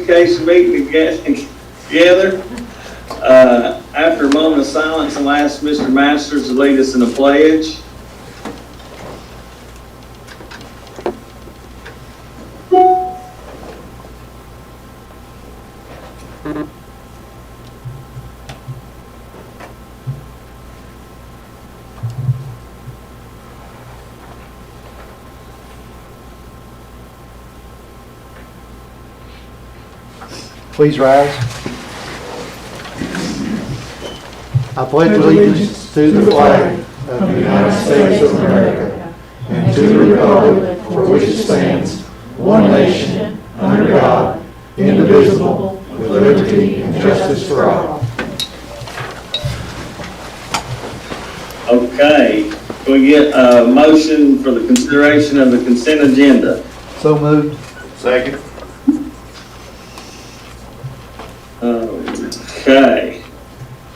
Education meeting together. After a moment of silence, I'll ask Mr. Masters to lead us in a pledge. Please rise. I pledge allegiance to the flag of the United States of America and to the republic for which it stands, one nation, under God, indivisible, with liberty and justice for all. Okay, can we get a motion for the consideration of the consent agenda? So moved. Second. Okay.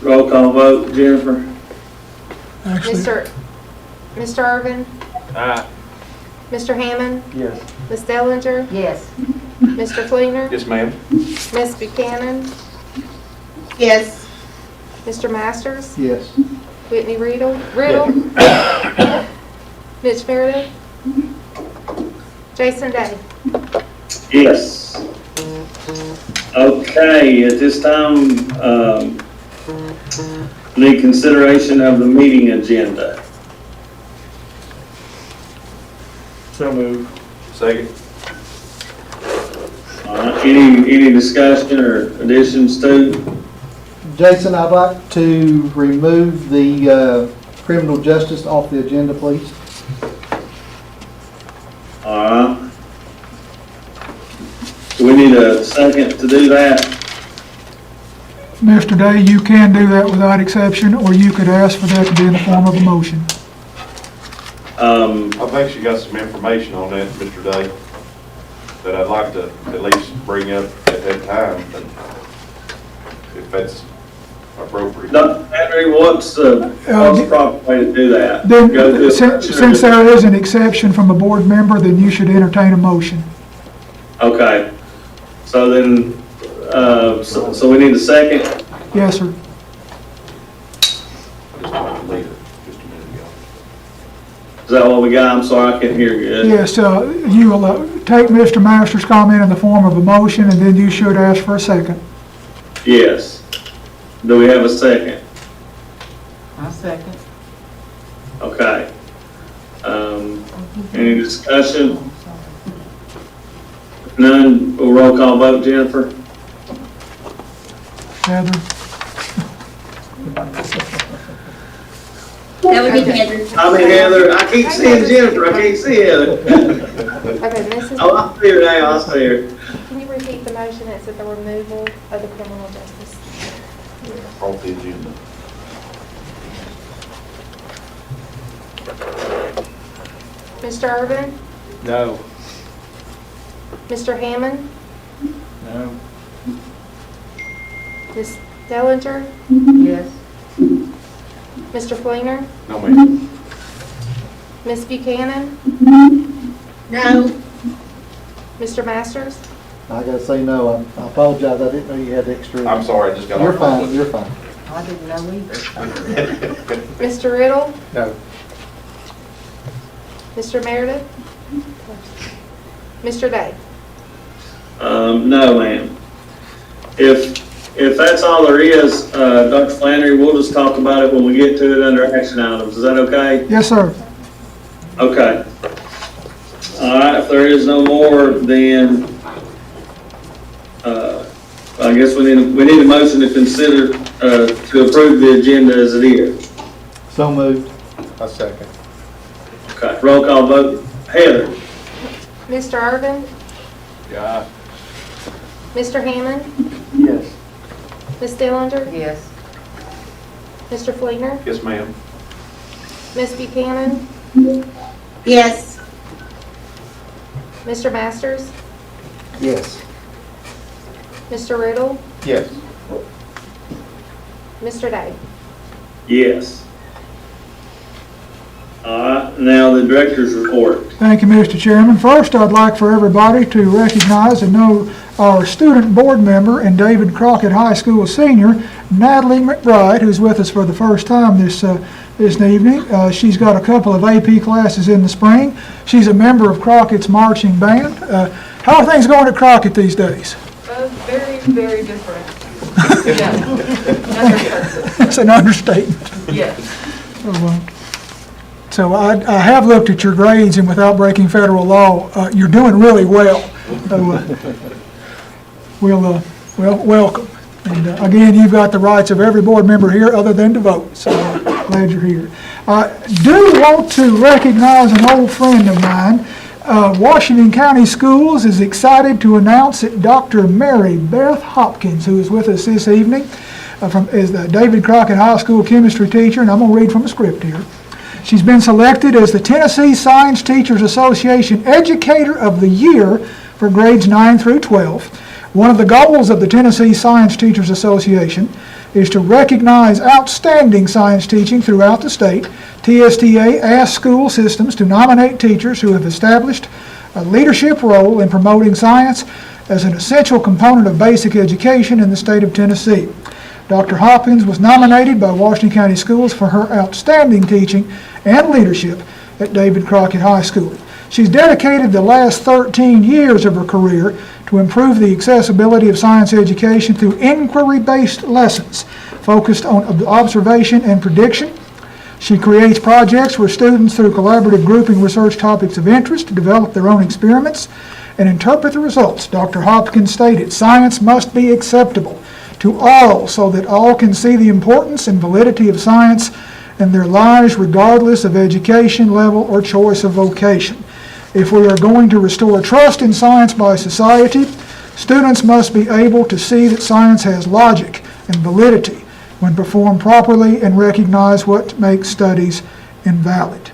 Roll call vote, Jennifer. Mr. Irvin? Aye. Mr. Hammond? Yes. Ms. Dellinger? Yes. Mr. Fleener? Yes, ma'am. Ms. Buchanan? Yes. Mr. Masters? Yes. Whitney Riddle? Mitch Meredith? Jason Day? Yes. Okay, at this time, need consideration of the meeting agenda. So moved. Second. Any discussion or additions to? Jason, I'd like to remove the criminal justice off the agenda, please. Do we need a second to do that? Mr. Day, you can do that without exception, or you could ask for that to be in the form of a motion. I think she got some information on that, Mr. Day, that I'd like to at least bring up at that time, if that's appropriate. Dr. Henry, what's the proper way to do that? Then, Go to a since section or there is an exception from a board member, then you should entertain a motion. Okay, so then, so we need a second? Yes, sir. I just wanted to leave it just a minute ago. Is that what we got? I'm sorry, I can't hear you. Yes, you will take Mr. Masters' comment in the form of a motion, and then you should ask for a second. Yes. Do we have a second? I'll second. Okay. Any discussion? None, we'll roll call vote, Jennifer? Heather? That would be Heather. I mean, Heather, I keep seeing Jennifer, I can't see Heather. Okay, Mrs. Oh, I see her now, I see her. Can you repeat the motion? It's at the removal of the criminal justice. Off the agenda. Mr. Irvin? No. Mr. Hammond? No. Ms. Dellinger? Yes. Mr. Fleener? No, ma'am. Ms. Buchanan? No. Mr. Masters? I gotta say no. I apologize. I didn't know you had extra. I'm sorry, I just got off. You're fine. You're fine. I didn't know either. Mr. Riddle? No. Mr. Meredith? Mr. Day? No, ma'am. If that's all there is, Dr. Flannery, we'll just talk about it when we get to it under action items. Is that okay? Yes, sir. Okay. All right, if there is no more, then, I guess we need a motion to consider, to approve the agenda as it is. So moved. A second. Okay, roll call vote. Heather? Mr. Irvin? Yeah. Mr. Hammond? Yes. Ms. Dellinger? Yes. Mr. Fleener? Yes, ma'am. Ms. Buchanan? Yes. Mr. Masters? Yes. Mr. Riddle? Yes. Mr. Day? Yes. Now the director's report. Thank you, Mr. Chairman. First, I'd like for everybody to recognize and know our student board member and David Crockett High School senior, Natalie McBride, who's with us for the first time this evening. She's got a couple of AP classes in the spring. She's a member of Crockett's marching band. How are things going at Crockett these days? Very, very different. Yeah. That's an understatement. Yes. So I have looked at your grades, and without breaking federal law, you're doing really well. So welcome. And again, you've got the rights of every board member here other than to vote, so glad you're here. I do want to recognize an old friend of mine. Washington County Schools is excited to announce that Dr. Mary Beth Hopkins, who is with us this evening, is the David Crockett High School chemistry teacher, and I'm going to read from a script here. She's been selected as the Tennessee Science Teachers Association Educator of the Year for grades 9 through 12. One of the goals of the Tennessee Science Teachers Association is to recognize outstanding science teaching throughout the state. TSTA asks school systems to nominate teachers who have established a leadership role in promoting science as an essential component of basic education in the state of Tennessee. Dr. Hopkins was nominated by Washington County Schools for her outstanding teaching and leadership at David Crockett High School. She's dedicated the last 13 years of her career to improve the accessibility of science education through inquiry-based lessons focused on observation and prediction. She creates projects where students, through collaborative grouping, research topics of interest to develop their own experiments and interpret the results. Dr. Hopkins stated, "Science must be acceptable to all so that all can see the importance and validity of science in their lives regardless of education level or choice of vocation. If we are going to restore trust in science by society, students must be able to see that science has logic and validity when performed properly and recognize what makes studies invalid."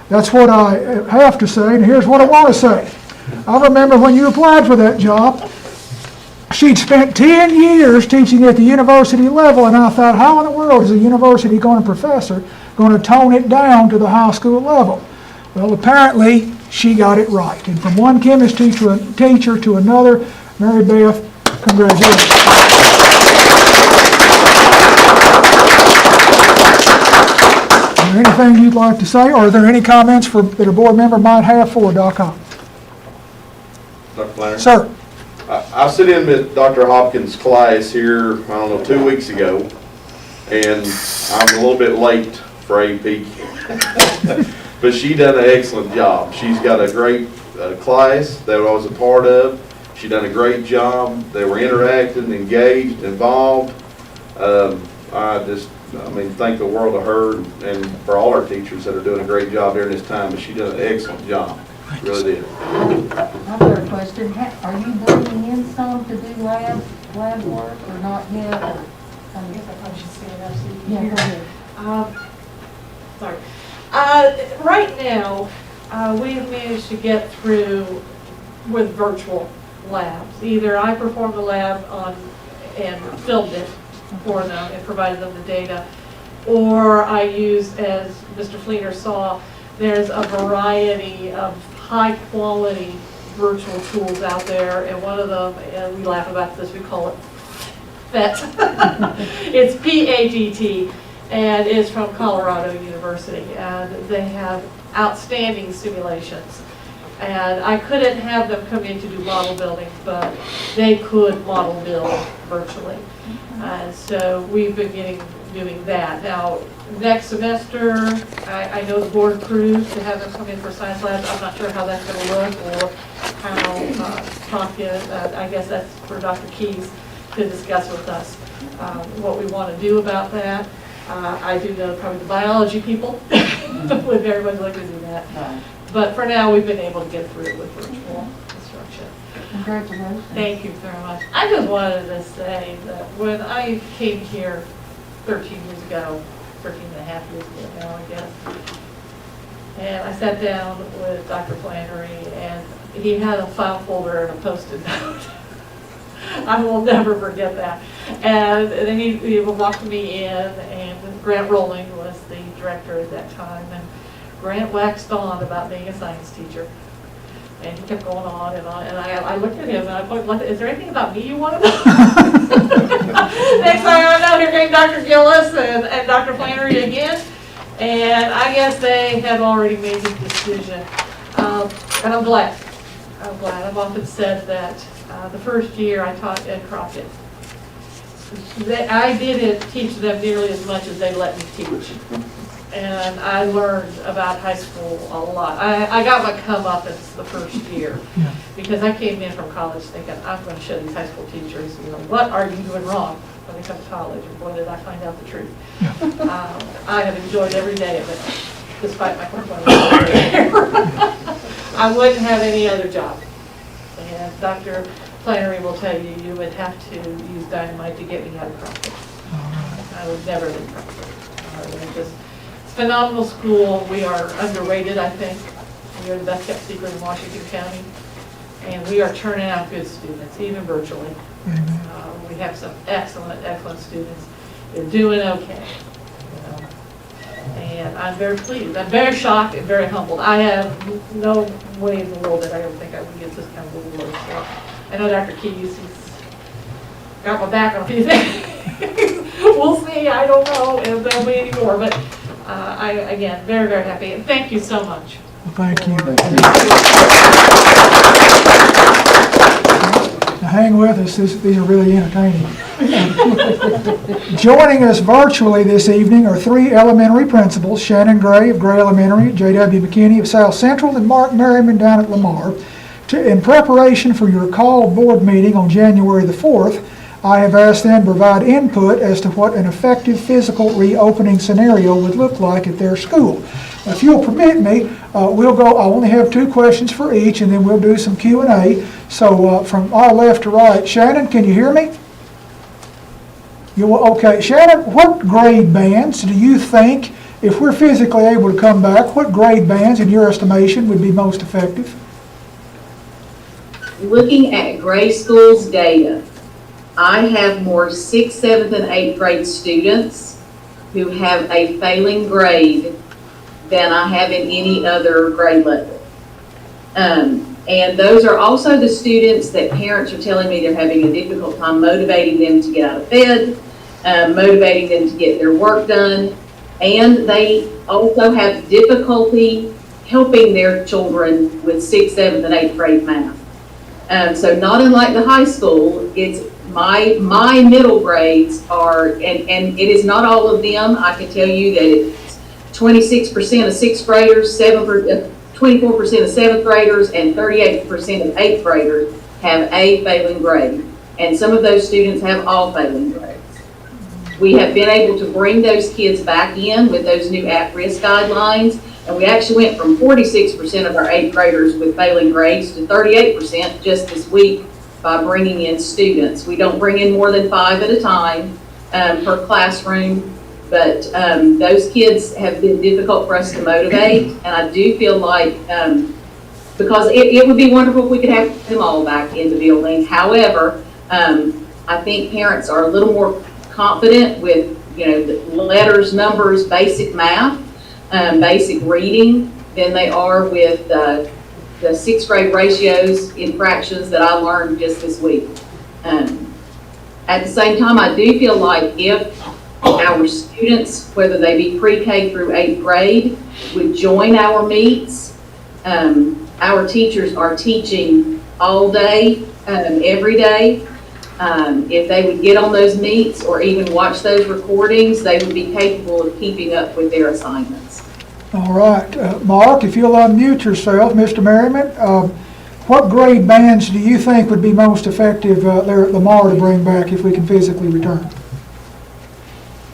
That's what I have to say, and here's what I want to say. I remember when you applied for that job, she'd spent 10 years teaching at the university level, and I thought, how in the world is a university professor going to tone it down to the high school level? Well, apparently, she got it right. And from one chemistry teacher to another, Mary Beth, congratulations. Is there anything you'd like to say, or are there any comments that a board member might have for Doc Hopkins? Dr. Flannery? Sir. I sit in with Dr. Hopkins' class here, 2 weeks ago, and I'm a little bit late for AP. But she done an excellent job. She's got a great class that I was a part of. She done a great job. They were interacting, engaged, involved. Thank the world of her and for all our teachers that are doing a great job during this time. But she done an excellent job. Really did. I've got a question. Are you bringing in some to do lab work or not yet? I guess I probably should stand up so you can Yeah, hear go ahead. Sorry. Right now, we have managed to get through with virtual labs. Either I performed the lab and filmed it for them and provided them the data, or I used, as Mr. Fleener saw, there's a variety of high-quality virtual tools out there, and one of them, and we laugh about this, we call it PET. It's PAGT, and it's from Colorado University, and they have outstanding simulations. And I couldn't have them come in to do model building, but they could model build virtually. So we've been doing that. Now, next semester, I know the board approved to have them come in for science labs. I'm not sure how that's going to look or how I guess that's for Dr. Keys to discuss with us what we want to do about that. I do know probably the biology people would very much like to do that. But for now, we've been able to get through it with virtual instruction. Congratulations. Thank you very much. I just wanted to say that when I came here 13 years ago, 13 and a half years ago now, I guess, and I sat down with Dr. Flannery, and he had a file folder and a Post-it note. I will never forget that. And then he walked me in, and Grant Rowling was the director at that time, and Grant waxed on about being a science teacher. And he kept going on and on, and I looked at him and I thought, "Is there anything about me you want to know?" Next thing I know, here came Dr. Gillis and Dr. Flannery again, and I guess they had already made the decision. And I'm glad. I've often said that the first year I taught Ed Crockett, I didn't teach them nearly as much as they let me teach. And I learned about high school a lot. I got my comeuppance the first year Yeah. because I came in from college thinking, I'm going to show these high school teachers, what are you doing wrong when they come to college? And boy, did I find out the truth. I have enjoyed every day of it, despite my complaints. I wouldn't have any other job. And Dr. Flannery will tell you, you would have to use dynamite to get me out of Crockett. I would never leave Crockett. It's phenomenal school. We are underrated, I think. We are the best kept secret in Washington County. And we are turning out good students, even virtually. We have some excellent students. They're doing okay. And I'm very pleased. I'm very shocked and very humbled. I have no way in the world that I ever think I would get this kind of award. So I know Dr. Keyes, he's got my back on a few things. We'll see. I don't know if there'll be any more. But again, very happy. And thank you so much. Well, thank you. Now hang with us. These are really entertaining. Joining us virtually this evening are three elementary principals, Shannon Gray of Gray Elementary, J.W. McKinney of South Central, and Mark Merriman down at Lamar. In preparation for your called board meeting on January the 4th, I have asked them to provide input as to what an effective physical reopening scenario would look like at their school. If you'll permit me, we'll go, I only have 2 questions for each, and then we'll do some Q&A. So from our left to right, Shannon, can you hear me? Okay, Shannon, what grade bands do you think, if we're physically able to come back, what grade bands, in your estimation, would be most effective? Looking at Gray School's data, I have more 6th, 7th, and 8th grade students who have a failing grade than I have in any other grade level. And those are also the students that parents are telling me they're having a difficult time motivating them to get out of bed, motivating them to get their work done, and they also have difficulty helping their children with 6th, 7th, and 8th grade math. So not unlike the high school, it's my middle grades are, and it is not all of them. I can tell you that it's 26% of 6th graders, 24% of 7th graders, and 38% of 8th graders have a failing grade. And some of those students have all failing grades. We have been able to bring those kids back in with those new at-risk guidelines, and we actually went from 46% of our 8th graders with failing grades to 38% just this week by bringing in students. We don't bring in more than 5 at a time per classroom, but those kids have been difficult for us to motivate, and I do feel like, because it would be wonderful if we could have them all back in the building. However, I think parents are a little more confident with, the letters, numbers, basic math, basic reading than they are with the 6th grade ratios in fractions that I learned just this week. At the same time, I do feel like if our students, whether they be pre-K through 8th grade, would join our meets, our teachers are teaching all day, every day. If they would get on those meets or even watch those recordings, they would be capable of keeping up with their assignments. All right, Mark, if you'll unmute yourself, Mr. Merriman, what grade bands do you think would be most effective there at Lamar to bring back if we can physically return?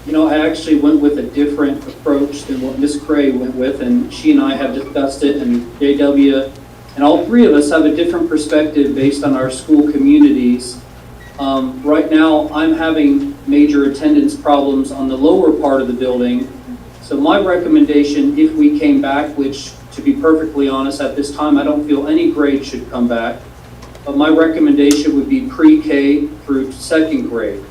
I actually went with a different approach than what Ms. Cray went with, and she and I have discussed it, and JW, and all 3 of us have a different perspective based on our school communities. Right now, I'm having major attendance problems on the lower part of the building. So my recommendation, if we came back, which to be perfectly honest, at this time, I don't feel any grade should come back, but my recommendation would be pre-K through 2nd grade.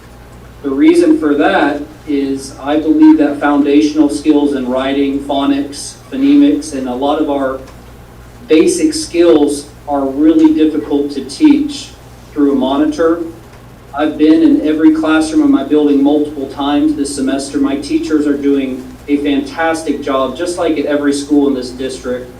The reason for that is I believe that foundational skills in writing, phonics, phonemics, and a lot of our basic skills are really difficult to teach through a monitor. I've been in every classroom in my building multiple times this semester. My teachers are doing a fantastic job, just like at every school in this district.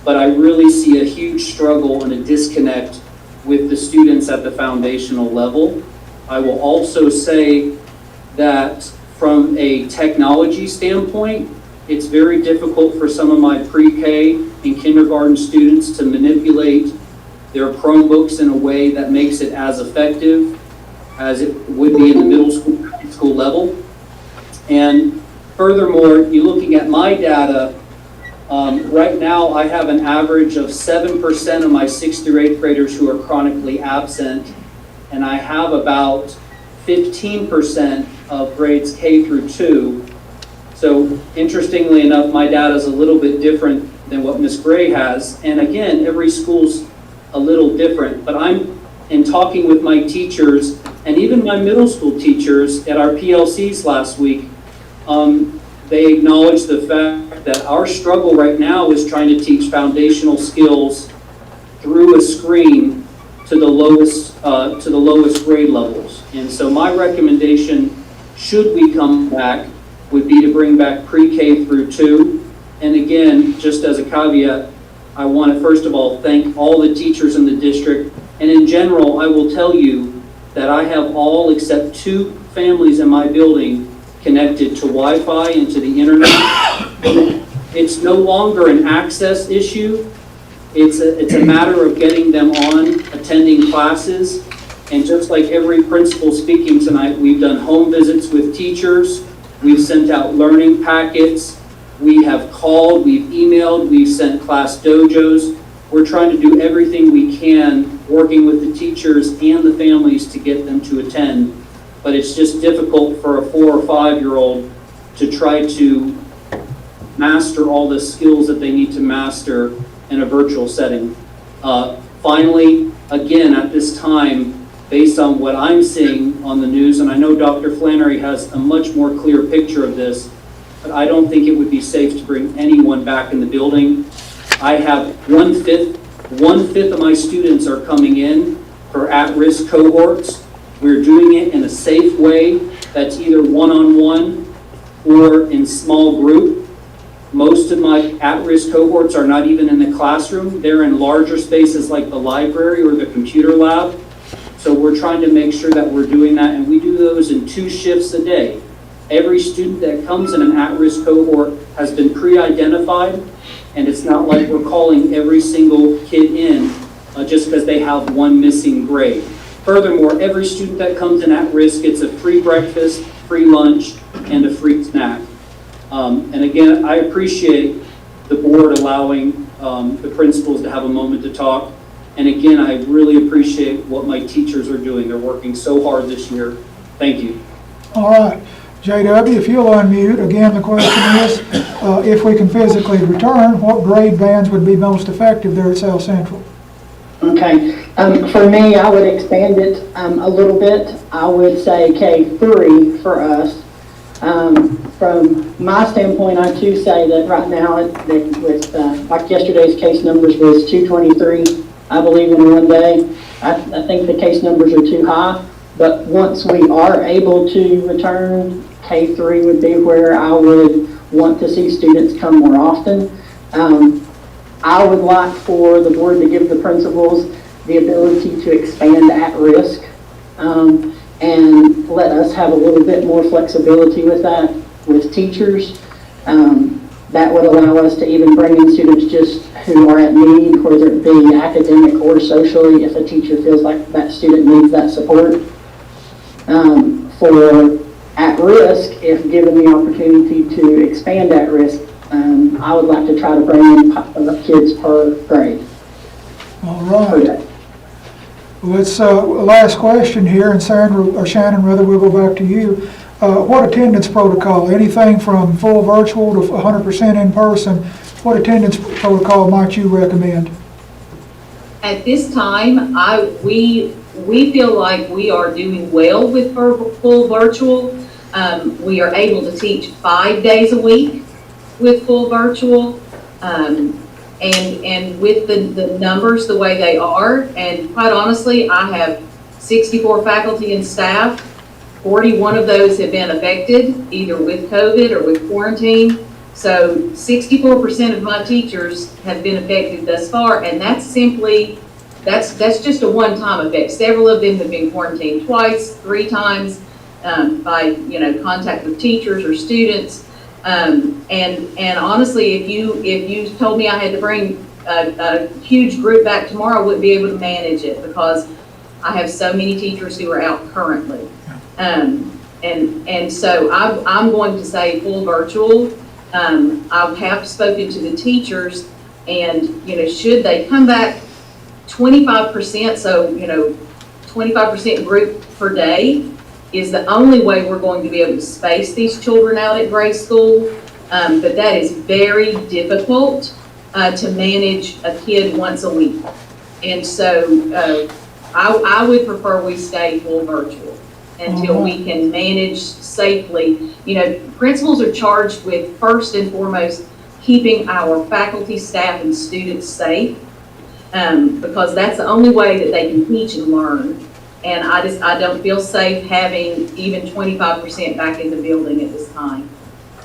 But I really see a huge struggle and a disconnect with the students at the foundational level. I will also say that from a technology standpoint, it's very difficult for some of my pre-K and kindergarten students to manipulate their Chromebooks in a way that makes it as effective as it would be in the middle school, high school level. And furthermore, you're looking at my data, right now I have an average of 7% of my 6th through 8th graders who are chronically absent, and I have about 15% of grades K through 2. So interestingly enough, my data is a little bit different than what Ms. Gray has. And again, every school's a little different, but I'm in talking with my teachers and even my middle school teachers at our PLCs last week. They acknowledge the fact that our struggle right now is trying to teach foundational skills through a screen to the lowest grade levels. And so my recommendation, should we come back, would be to bring back pre-K through 2. And again, just as a caveat, I want to first of all thank all the teachers in the district. And in general, I will tell you that I have all except 2 families in my building connected to Wi-Fi and to the internet. It's no longer an access issue. It's a matter of getting them on, attending classes. And just like every principal speaking tonight, we've done home visits with teachers. We've sent out learning packets. We have called, we've emailed, we've sent class dojos. We're trying to do everything we can, working with the teachers and the families to get them to attend. But it's just difficult for a 4 or 5-year-old to try to master all the skills that they need to master in a virtual setting. Finally, again, at this time, based on what I'm seeing on the news, and I know Dr. Flannery has a much more clear picture of this, but I don't think it would be safe to bring anyone back in the building. I have one fifth of my students are coming in for at-risk cohorts. We're doing it in a safe way that's either one-on-one or in small group. Most of my at-risk cohorts are not even in the classroom. They're in larger spaces like the library or the computer lab. So we're trying to make sure that we're doing that, and we do those in 2 shifts a day. Every student that comes in an at-risk cohort has been pre-identified, and it's not like we're calling every single kid in just because they have one missing grade. Furthermore, every student that comes in at risk gets a free breakfast, free lunch, and a free snack. And again, I appreciate the board allowing the principals to have a moment to talk. And again, I really appreciate what my teachers are doing. They're working so hard this year. Thank you. All right. JW, if you'll unmute, again, the question is, if we can physically return, what grade bands would be most effective there at South Central? Okay. For me, I would expand it a little bit. I would say K3 for us. From my standpoint, I too say that right now, with like yesterday's case numbers was 223, I believe, in one day. I think the case numbers are too high, but once we are able to return, K3 would be where I would want to see students come more often. I would like for the board to give the principals the ability to expand at risk and let us have a little bit more flexibility with that with teachers. That would allow us to even bring in students just who are at need, whether it be academic or socially, if a teacher feels like that student needs that support. For at risk, if given the opportunity to expand at risk, I would like to try to bring in kids per grade. All right. Let's, last question here, and Shannon, we'll go back to you. What attendance protocol, anything from full virtual to 100% in person, what attendance protocol might you recommend? At this time, we feel like we are doing well with full virtual. We are able to teach 5 days a week with full virtual. And with the numbers the way they are, and quite honestly, I have 64 faculty and staff. 41 of those have been affected, either with COVID or with quarantine. So 64% of my teachers have been affected thus far, and that's simply, that's just a one-time effect. Several of them have been quarantined twice, 3 times by contact with teachers or students. And honestly, if you told me I had to bring a huge group back tomorrow, I wouldn't be able to manage it because I have so many teachers who are out currently. And so I'm going to say full virtual. I have spoken to the teachers, and should they come back 25%, so 25% group per day is the only way we're going to be able to space these children out at grade school. But that is very difficult to manage a kid once a week. And so I would prefer we stay full virtual until we can manage safely. Principals are charged with, first and foremost, keeping our faculty, staff, and students safe, because that's the only way that they can teach and learn. And I don't feel safe having even 25% back in the building at this time.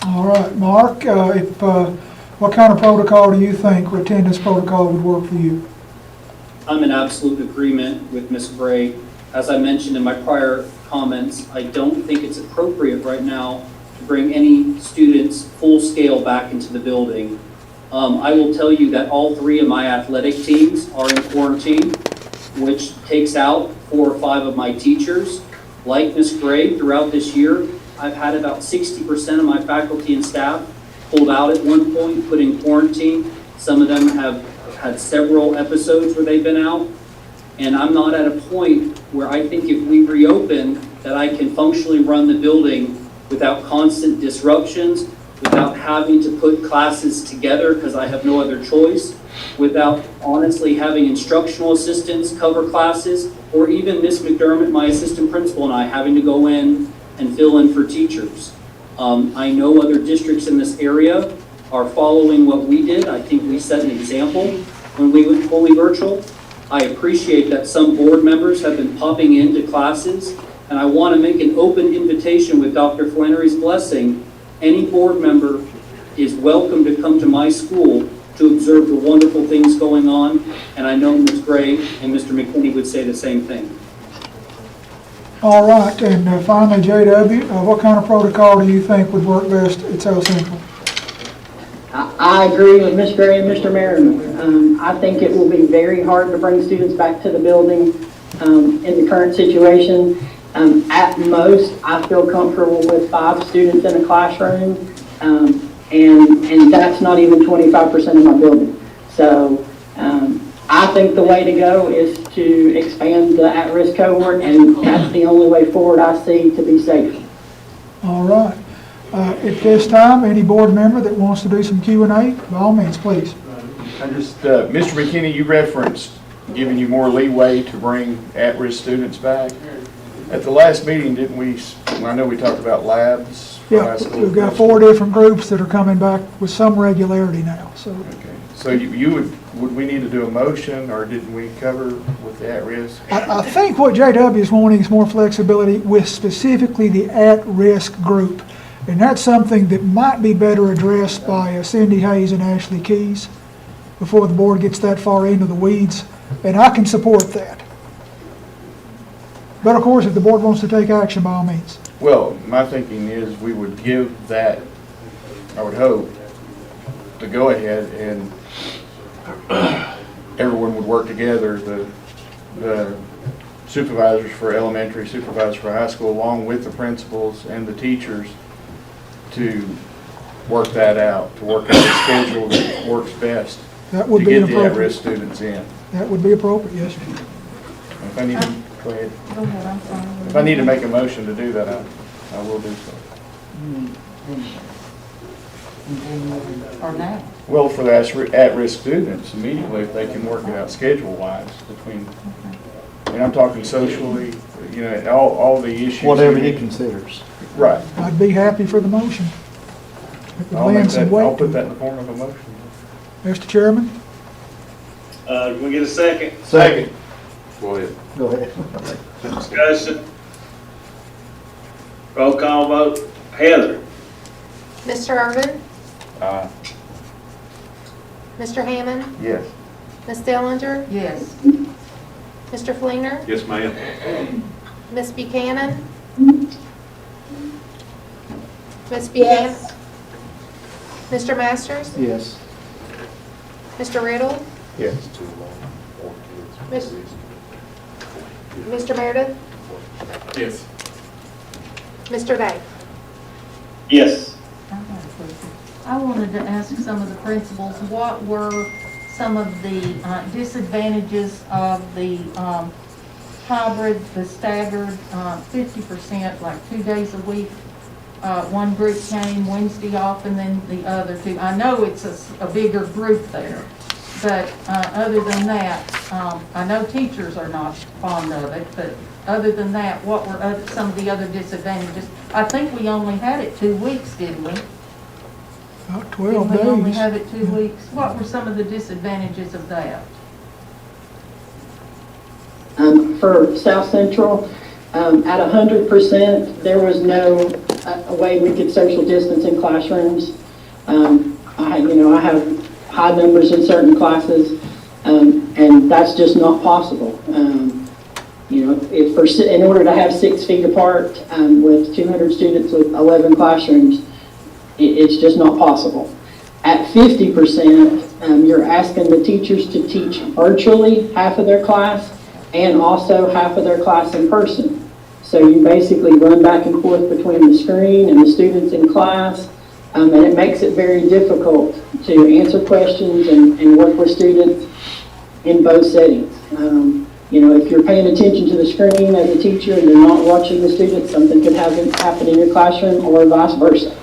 All right, Mark, what kind of protocol do you think, or attendance protocol would work for you? I'm in absolute agreement with Ms. Gray. As I mentioned in my prior comments, I don't think it's appropriate right now to bring any students full scale back into the building. I will tell you that all 3 of my athletic teams are in quarantine, which takes out 4 or 5 of my teachers. Like Ms. Gray, throughout this year, I've had about 60% of my faculty and staff pulled out at one point, put in quarantine. Some of them have had several episodes where they've been out. And I'm not at a point where I think if we reopen that I can functionally run the building without constant disruptions, without having to put classes together because I have no other choice, without honestly having instructional assistants cover classes, or even Ms. McDermott, my assistant principal, and I having to go in and fill in for teachers. I know other districts in this area are following what we did. I think we set an example when we went fully virtual. I appreciate that some board members have been popping into classes, and I want to make an open invitation with Dr. Flannery's blessing. Any board member is welcome to come to my school to observe the wonderful things going on, and I know Ms. Gray and Mr. McKinney would say the same thing. All right, and finally, JW, what kind of protocol do you think would work best at South Central? I agree with Ms. Gray and Mr. Merriman. I think it will be very hard to bring students back to the building in the current situation. At most, I feel comfortable with 5 students in a classroom, and that's not even 25% of my building. So I think the way to go is to expand the at-risk cohort, and that's the only way forward I see to be safe. All right. At this time, any board member that wants to do some Q&A, by all means, please. I just, Mr. McKinney, you referenced giving you more leeway to bring at-risk students back. At the last meeting, didn't we, I know we talked about labs for high school. We've got 4 different groups that are coming back with some regularity now, so. Okay. So would we need to do a motion, or didn't we cover with the at-risk? I think what JW is wanting is more flexibility with specifically the at-risk group. And that's something that might be better addressed by Cindy Hayes and Ashley Keys before the board gets that far into the weeds. And I can support that. But of course, if the board wants to take action, by all means. Well, my thinking is we would give that, I would hope, to go ahead and everyone would work together, the supervisors for elementary, supervisors for high school, along with the principals and the teachers, to work that out, to work out a schedule that works best That would to be get the appropriate. at-risk students in. That would be appropriate, yes, sir. If I need to, go ahead. Go ahead, I'm sorry. If I need to make a motion to do that, I will do so. Or now. Well, for the at-risk students, immediately, if they can work it out schedule-wise between, and I'm talking socially, you know, all the issues. Whatever he considers. Right. I'd be happy for the motion. It would I'll make lend some that, I'll weight put to that it. in the form of a motion. Mr. Chairman? Can we get a second Second. Go ahead. Go ahead. discussion? Roll call vote. Heather? Mr. Irvin? Aye. Mr. Hammond? Yes. Ms. Dellinger? Yes. Mr. Fleener? Yes, ma'am. Ms. Buchanan? Ms. Buchanan? Mr. Masters? Yes. Mr. Riddle? Yes. Miss- Mr. Meredith? Yes. Mr. Day? Yes. I have a question. I wanted to ask some of the principals, what were some of the disadvantages of the hybrid, the staggered 50%, like 2 days a week? One group came Wednesday off and then the other two. I know it's a bigger group there, but other than that, I know teachers are not fond of it, but other than that, what were some of the other disadvantages? I think we only had it 2 weeks, didn't we? About 12 Didn't we only days. have it 2 weeks? What were some of the disadvantages of that? For South Central, at 100%, there was no way we could social distance in classrooms. I have high numbers in certain classes, and that's just not possible. In order to have 6 feet apart with 200 students with 11 classrooms, it's just not possible. At 50%, you're asking the teachers to teach virtually half of their class and also half of their class in person. So you basically run back and forth between the screen and the students in class, and it makes it very difficult to answer questions and work with students in both settings. If you're paying attention to the screen as a teacher and you're not watching the students, something could happen in your classroom or vice versa.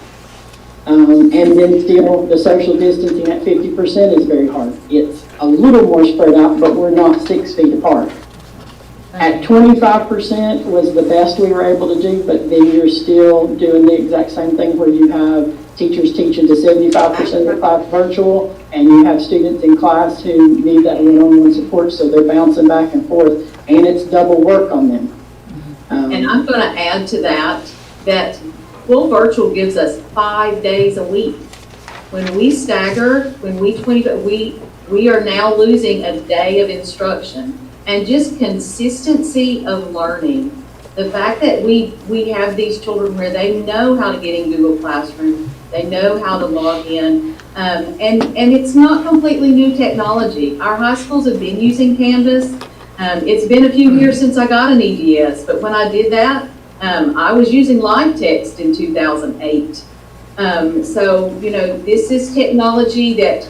And then still, the social distancing at 50% is very hard. It's a little more spread out, but we're not 6 feet apart. At 25% was the best we were able to do, but then you're still doing the exact same thing where you have teachers teaching to 75% of the class virtual, and you have students in class who need that one-on-one support, so they're bouncing back and forth, and it's double work on them. And I'm going to add to that full virtual gives us 5 days a week. When we stagger, we are now losing a day of instruction. And just consistency of learning. The fact that we have these children where they know how to get in Google Classroom, they know how to log in, and it's not completely new technology. Our high schools have been using Canvas. It's been a few years since I got an EDS, but when I did that, I was using live text in 2008. This is technology that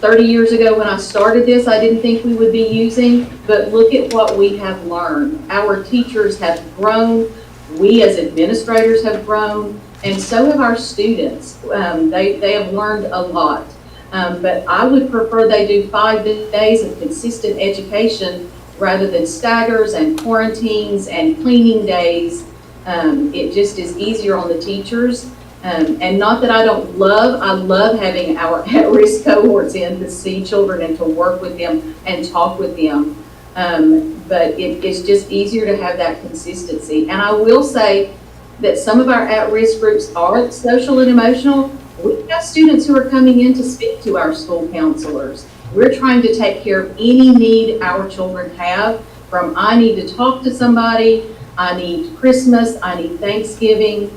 30 years ago when I started this, I didn't think we would be using, but look at what we have learned. Our teachers have grown, we as administrators have grown, and so have our students. They have learned a lot. But I would prefer they do 5 days of consistent education rather than staggers and quarantines and cleaning days. It just is easier on the teachers. And not that I love having our at-risk cohorts in to see children and to work with them and talk with them. But it's just easier to have that consistency. And I will say that some of our at-risk groups are social and emotional. We have students who are coming in to speak to our school counselors. We're trying to take care of any need our children have, from I need to talk to somebody, I need Christmas, I need Thanksgiving.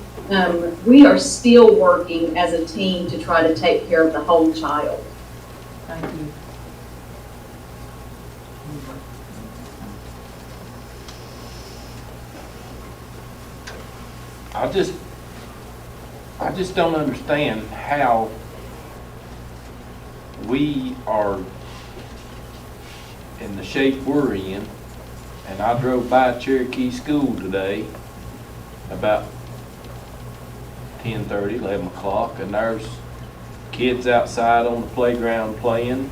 We are still working as a team to try to take care of the whole child. Thank you. I just don't understand how we are in the shape we're in. And I drove by Cherokee School today about 10:30, 11 o'clock, and there's kids outside on the playground playing,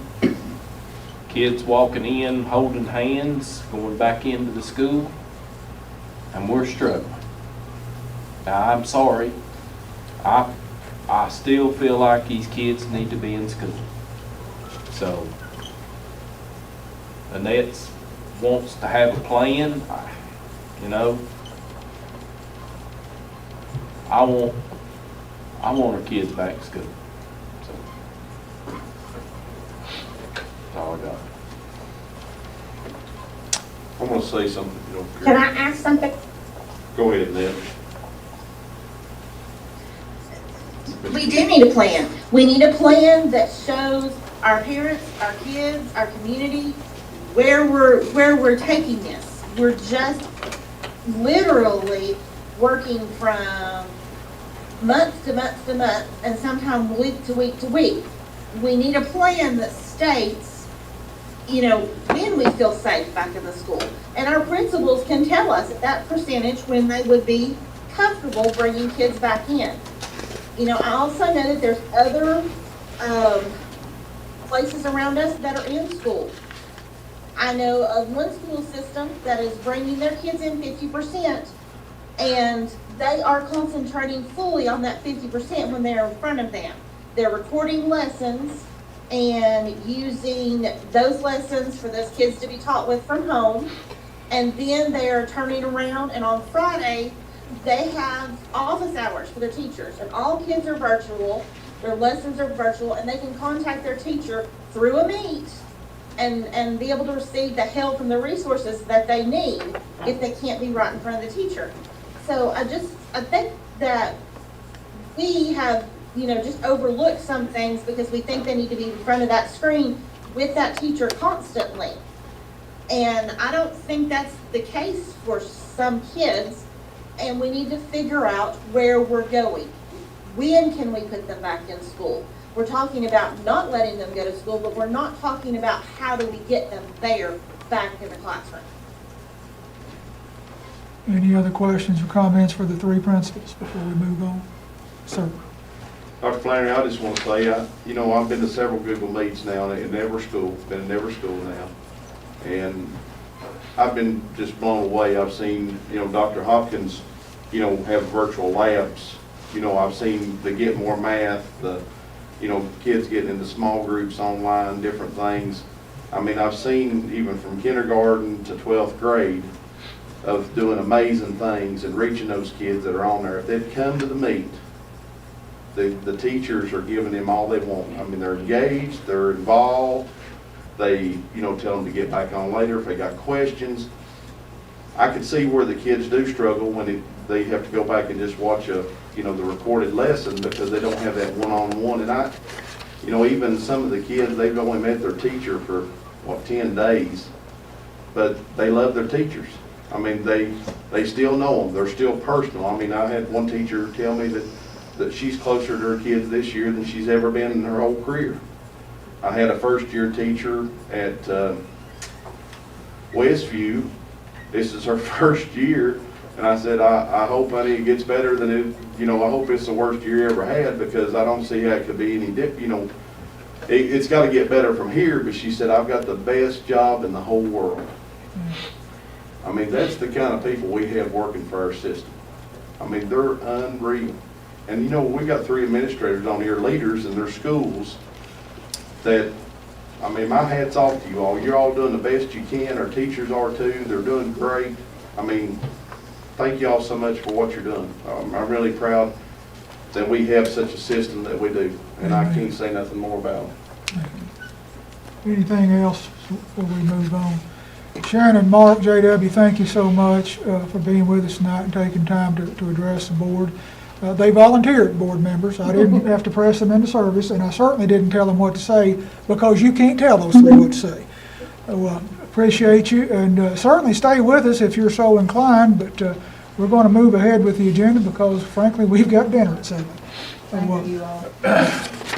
kids walking in, holding hands, going back into the school. and we're struggling. Now, I'm sorry. I still feel like these kids need to be in school. So, Annette wants to have a plan, you know. I want our kids back to school. So, that's all I got. I'm gonna say something, if you don't care. Can I ask something? Go ahead, Ned. We do need a plan. We need a plan that shows our parents, our kids, our community, where we're taking this. We're just literally working from month to month to month, and sometimes week to week to week. We need a plan that states, you know, when we feel safe back in the school. And our principals can tell us at that percentage when they would be comfortable bringing kids back in. You know, I also know that there's other places around us that are in school. I know of one school system that is bringing their kids in 50%, and they are concentrating fully on that 50% when they're in front of them. They're recording lessons and using those lessons for those kids to be taught with from home. And then they are turning around, and on Friday, they have office hours for their teachers, and all kids are virtual, their lessons are virtual, and they can contact their teacher through a Meet and be able to receive the help and the resources that they need if they can't be right in front of the teacher. So I think that we have, you know, just overlooked some things because we think they need to be in front of that screen with that teacher constantly. And I don't think that's the case for some kids, and we need to figure out where we're going. When can we put them back in school? We're talking about not letting them go to school, but we're not talking about how do we get them there back in the classroom. Any other questions or comments for the three principals before we move on? Sir? Dr. Flannery, I just want to say, you know, I've been to several Google Meets now in every school, been in every school now. And I've been just blown away. I've seen, you know, Dr. Hopkins, you know, have virtual labs. You know, I've seen the get more math, the, you know, kids getting into small groups online, different things. I mean, I've seen even from kindergarten to 12th grade of doing amazing things and reaching those kids that are on there. If they'd come to the meet, the teachers are giving them all they want. I mean, they're engaged, they're involved. They, you know, tell them to get back on later if they got questions. I could see where the kids do struggle when they have to go back and just watch you know, the recorded lesson because they don't have that one-on-one. And you know, even some of the kids, they've only met their teacher for, 10 days, but they love their teachers. I mean, they still know them. They're still personal. I mean, I had one teacher tell me that she's closer to her kids this year than she's ever been in her whole career. I had a first-year teacher at Westview. This is her first year, and I said, I hope, honey, it gets better than it, you know, I hope it's the worst year you ever had because I don't see how it could be any you know, it's got to get better from here, but she said, I've got the best job in the whole world. I mean, that's the kind of people we have working for our system. I mean, they're unreal. And, you know, we got 3 administrators on here, leaders in their schools, that, I mean, my hat's off to you all. You're all doing the best you can. Our teachers are too. They're doing great. I mean, thank you all so much for what you're doing. I'm really proud that we have such a system that we do, and I can't say nothing more about it. Anything else before we move on? Shannon, Mark, JW, thank you so much for being with us tonight and taking time to address the board. They volunteered, board members. I didn't have to press them into service, and I certainly didn't tell them what to say because you can't tell those three what to say. So, appreciate you, and certainly stay with us if you're so inclined, but we're going to move ahead with the agenda because, frankly, we've got dinner at 7. Thank you all.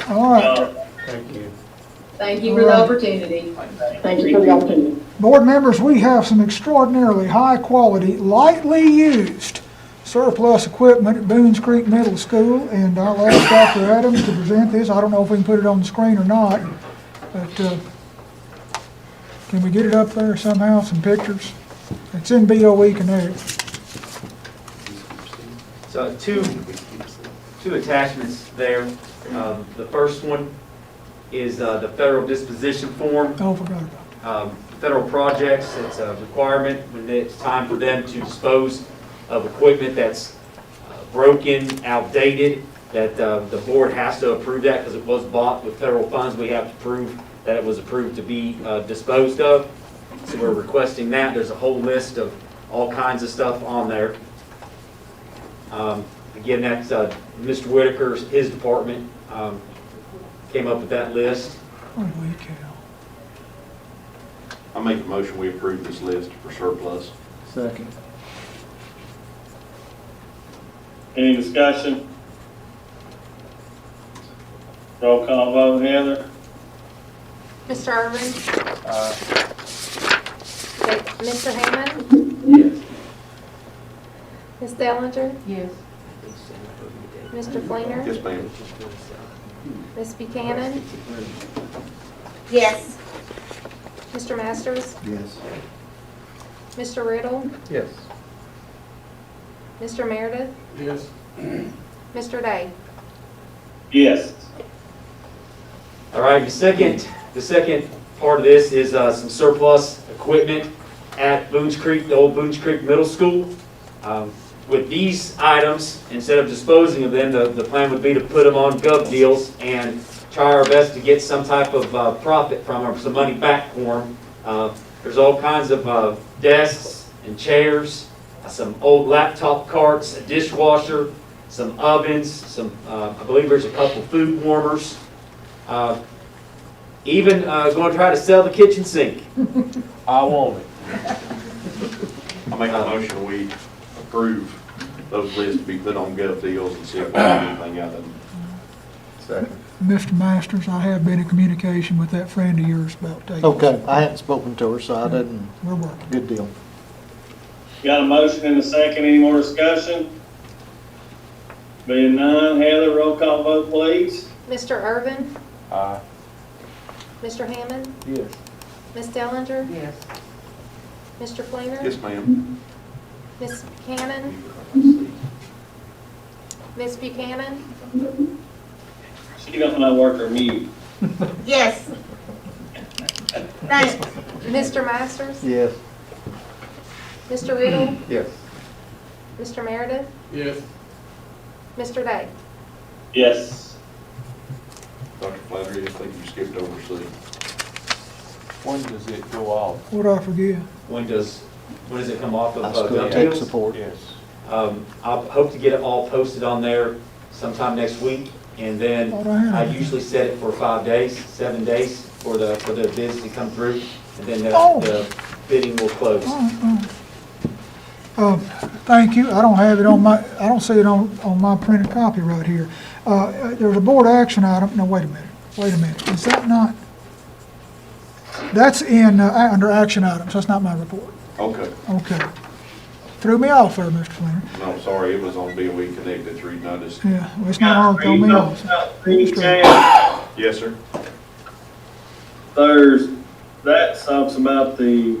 All right. Thank you. Thank you for the opportunity. Thank you for the opportunity. Board members, we have some extraordinarily high-quality, lightly used surplus equipment at Boones Creek Middle School, and I'll ask Dr. Adams to present this. I don't know if we can put it on the screen or not, but can we get it up there somehow, some pictures? It's in BOE Connect. So two attachments there. The first one is the federal disposition form. Oh, forgot about Federal projects, it's a requirement when it's time for them to dispose of equipment that's broken, outdated, that the board has to approve that because it was bought with federal funds. We have to prove that it was approved to be disposed of. So we're requesting that. There's a whole list of all kinds of stuff on there. Again, that's Mr. Whitaker's, his department came up with that list. that. Holy cow. I make a motion, we approve this list for surplus. Second. Any discussion? Roll call vote, Heather? Mr. Irvin? Okay, Mr. Hammond? Yes. Ms. Dellinger? Yes. Mr. Fleener? Yes, ma'am. Ms. Buchanan? Yes. Mr. Masters? Yes. Mr. Riddle? Yes. Mr. Meredith? Yes. Mr. Day? Yes. All right, the second part of this is some surplus equipment at Boones Creek, the old Boones Creek Middle School. With these items, instead of disposing of them, the plan would be to put them on gov deals and try our best to get some type of profit from them, some money back for them. There's all kinds of desks and chairs, some old laptop carts, a dishwasher, some ovens, some I believe there's a couple food warmers. Even going to try to sell the kitchen sink. I want it. I make a motion, we approve those lists to be put on gov deals and see if we can get anything out of them. Second. Mr. Masters, I have been in communication with that friend of yours about taking. Okay, I hadn't spoken to her, so I didn't, We're working. good deal. Got a motion and a second, any more discussion? Being none, Heather, roll call vote, please. Mr. Irvin? Aye. Mr. Hammond? Yes. Ms. Dellinger? Yes. Mr. Fleener? Yes, ma'am. Ms. Buchanan? Ms. Buchanan? She don't know work her mute. Yes. Thanks. Mr. Masters? Yes. Mr. Riddle? Yes. Mr. Meredith? Yes. Mr. Day? Yes. Dr. Flattery, I think you skipped over C. When does it go off? What'd I forget? When does it come off of High school gov tech deals? support. Yes. I'll hope to get it all posted on there sometime next week, and then Thought I had I it. usually set it for 5 days, 7 days for the bids to come through, and then Oh. the bidding will close. Thank you. I don't have it on my, I don't see it on my printed copy right here. There's a board action item. No, wait a minute. Is that not? That's in, under action items. That's not my report. Okay. Okay. Threw me off there, Mr. Fleener. No, sorry, it was on BOE Connect, it's reading, I just, Yeah, well, it's not hard to throw me off. yes, sir. That talks about the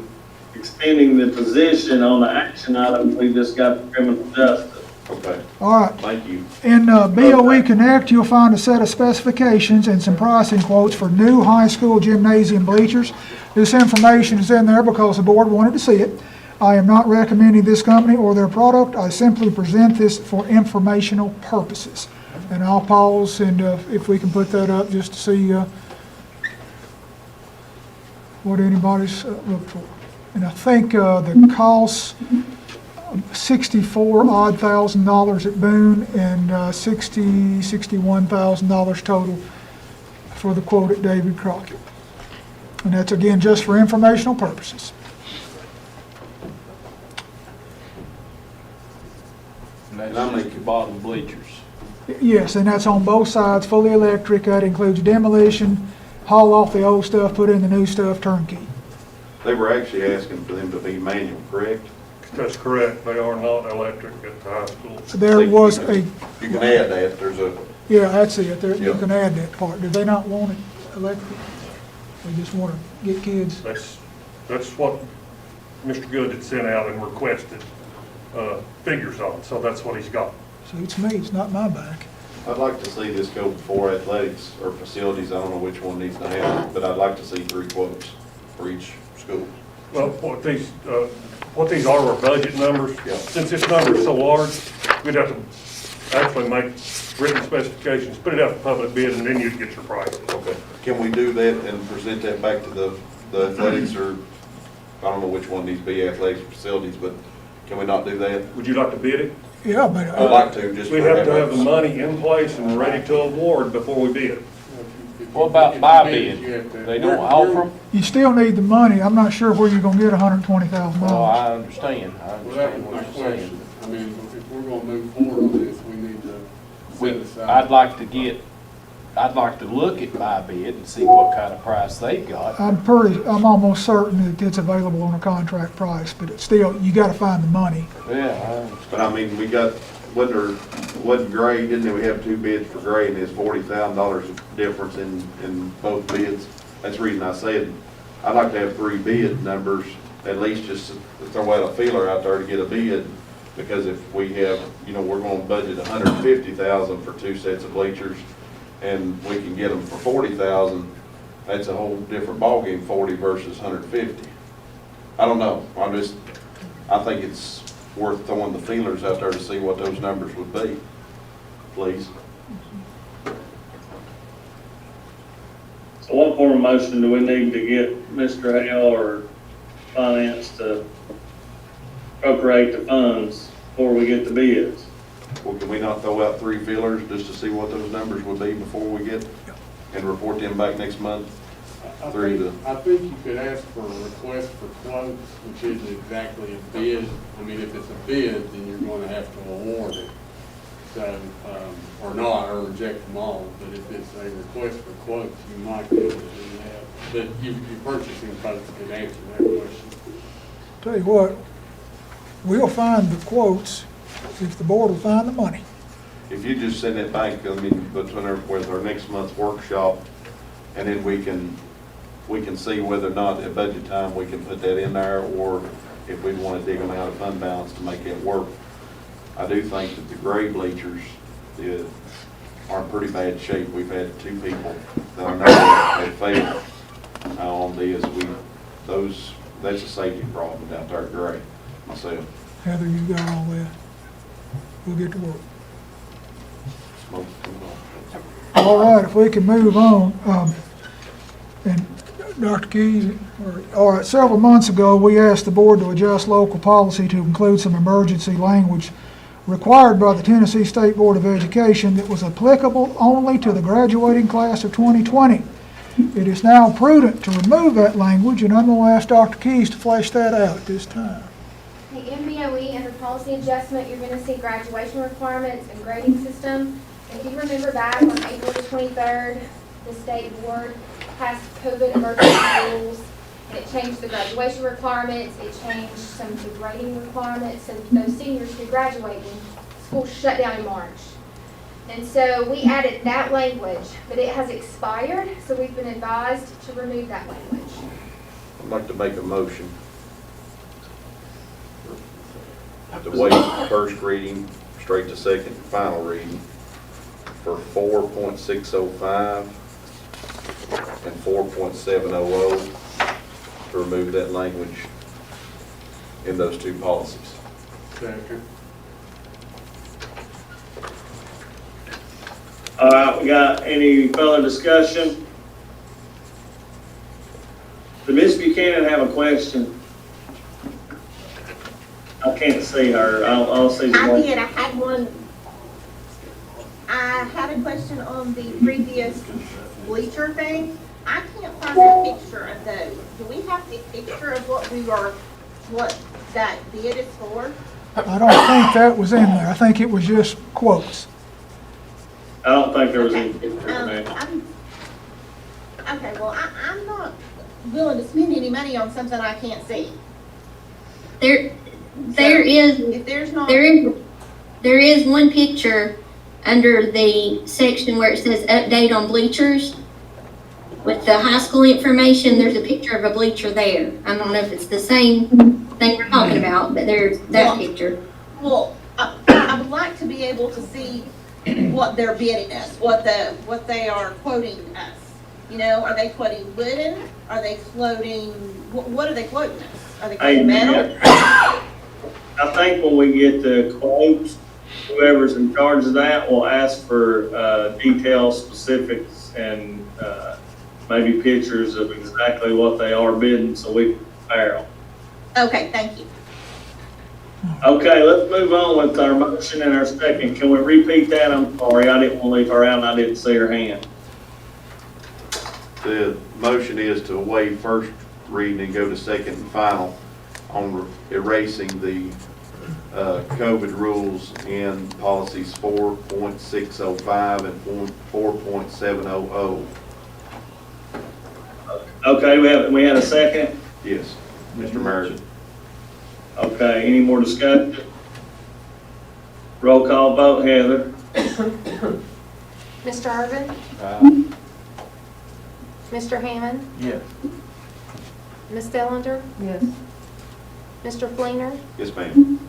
extending the position on the action item we just got for criminal justice. Okay, All right. thank you. In BOE Connect, you'll find a set of specifications and some pricing quotes for new high school gymnasium bleachers. This information is in there because the board wanted to see it. I am not recommending this company or their product. I simply present this for informational purposes. And I'll pause and if we can put that up just to see what anybody's looked for. And I think the cost, $64,000 at Boone and $61,000 total for the quote at David Crockett. And that's again just for informational purposes. And that's just the bottom bleachers. Yes, and that's on both sides, fully electric. That includes demolition, haul off the old stuff, put in the new stuff, turnkey. They were actually asking for them to be manual, correct? That's correct. They are not electric at the high school. There was a, You can add that, there's a, yeah, that's it. There, you Yeah. can add that part. Do they not want it electric? They just want to get kids? That's what Mr. Good had sent out and requested figures on, so that's what he's got. Suits me, it's not my back. I'd like to see this go before athletics or facilities. I don't know which one needs to have it, but I'd like to see 3 quotes for each school. Well, what these are our budget numbers. Yeah. Since this number is so large, we'd have to actually make written specifications, put it out for public bid, and then you'd get your price. Okay. Can we do that and present that back to the athletics, or, I don't know which one needs to be, athletics or facilities, but can we not do that? Would you like to bid it? Yeah, but I'd like to, just. We have to have the money in place and ready to award before we bid. What about buy bid? They don't offer them? you still need the money. I'm not sure where you're gonna get $120,000. Well, I understand. I Well, that understand was what my you're saying. question. I mean, if we're gonna move forward on this, we need to set aside. I'd like to look at buy bid and see what kind of price they've got. I'm almost certain that it's available on a contract price, but it's still, you gotta find the money. Yeah, I understand. But I mean, we got, wasn't Gray, didn't we have 2 bids for Gray, and there's $40,000 difference in both bids? That's the reason I said, I'd like to have 3 bid numbers, at least just to throw out a feeler out there to get a bid, because if we have, we're gonna budget $150,000 for 2 sets of bleachers, and we can get them for $40,000, that's a whole different ballgame, 40 versus 150. I don't know, I think it's worth throwing the feelers out there to see what those numbers would be, please. So what form of motion do we need to get Mr. Hale or finance to appropriate the funds before we get the bids? Well, can we not throw out 3 feelers just to see what those numbers would be before we get, and report them back next month? I think you could ask for a request for quotes, which isn't exactly a bid. I mean, if it's a bid, then you're gonna have to award it. So, or not, or reject them all. But if it's a request for quotes, you might be able to do that. But your purchasing folks can answer that question. Tell you what, we'll find the quotes if the board will find the money. If you just send it back, I mean, with our next month's workshop, and then we can see whether or not at budget time we can put that in there, or if we want to dig them out of fund balance to make it work. I do think that the gray bleachers are in pretty bad shape. We've had 2 people that I know have failed on these. That's a safety problem out there at Gray, myself. Heather, you've got all that. We'll get to work. Smoke, All right, if we can move on, and Dr. Keys, all right, several months ago, we asked the board to adjust local policy to include some emergency language required by the Tennessee State Board of Education that was applicable only to the graduating class of 2020. It is now prudent to remove that language, and I'm going to ask Dr. Keys to flesh that out at this time. The BOE, under policy adjustment, you're going to see graduation requirements and grading system. If you remember back on April 23rd, the state board passed COVID emergency rules, and it changed the graduation requirements, it changed some of the grading requirements, so those seniors who graduated, school shut down in March. And so we added that language, but it has expired, so we've been advised to remove that language. I'd like to make a motion to waive first reading, straight to second and final reading for 4.605 and 4.700 to remove that language in those 2 policies. Second. All right, we got any further discussion? Did Ms. Buchanan have a question? I can't see her. I'll see the I one. did, I had a question on the previous bleacher thing. I can't find a picture of those. Do we have a picture of what that bid is for? I don't think that was in there. I think it was just quotes. I don't think there was any picture of that. Okay, well, I'm not willing to spend any money on something I can't see. There is one picture under the section where it says update on bleachers. With the high school information, there's a picture of a bleacher there. I don't know if it's the same thing we're talking about, but there's that picture. Well, I would like to be be able to see what they're bidding us, what they are quoting us. You know, are they quoting wooden? Are they floating, what are they quoting us? Are they quoting metal? I think when we get the quotes, whoever's in charge of that will ask for details, specifics, and maybe pictures of exactly what they are bidding so we can compare them. Okay, thank you. Okay, let's move on with our motion and our second. Can we repeat that? I'm sorry, I didn't want to leave her out and I didn't see her hand. The motion is to waive first reading and go to second and final on erasing the COVID rules in policies 4.605 and 4.700. Okay, we had a second? Yes, Mr. Meredith. Okay, any more discussion? Roll call vote, Heather. Mr. Irvin? Mr. Hammond? Yes. Ms. Delander? Yes. Mr. Fleener? Yes, ma'am.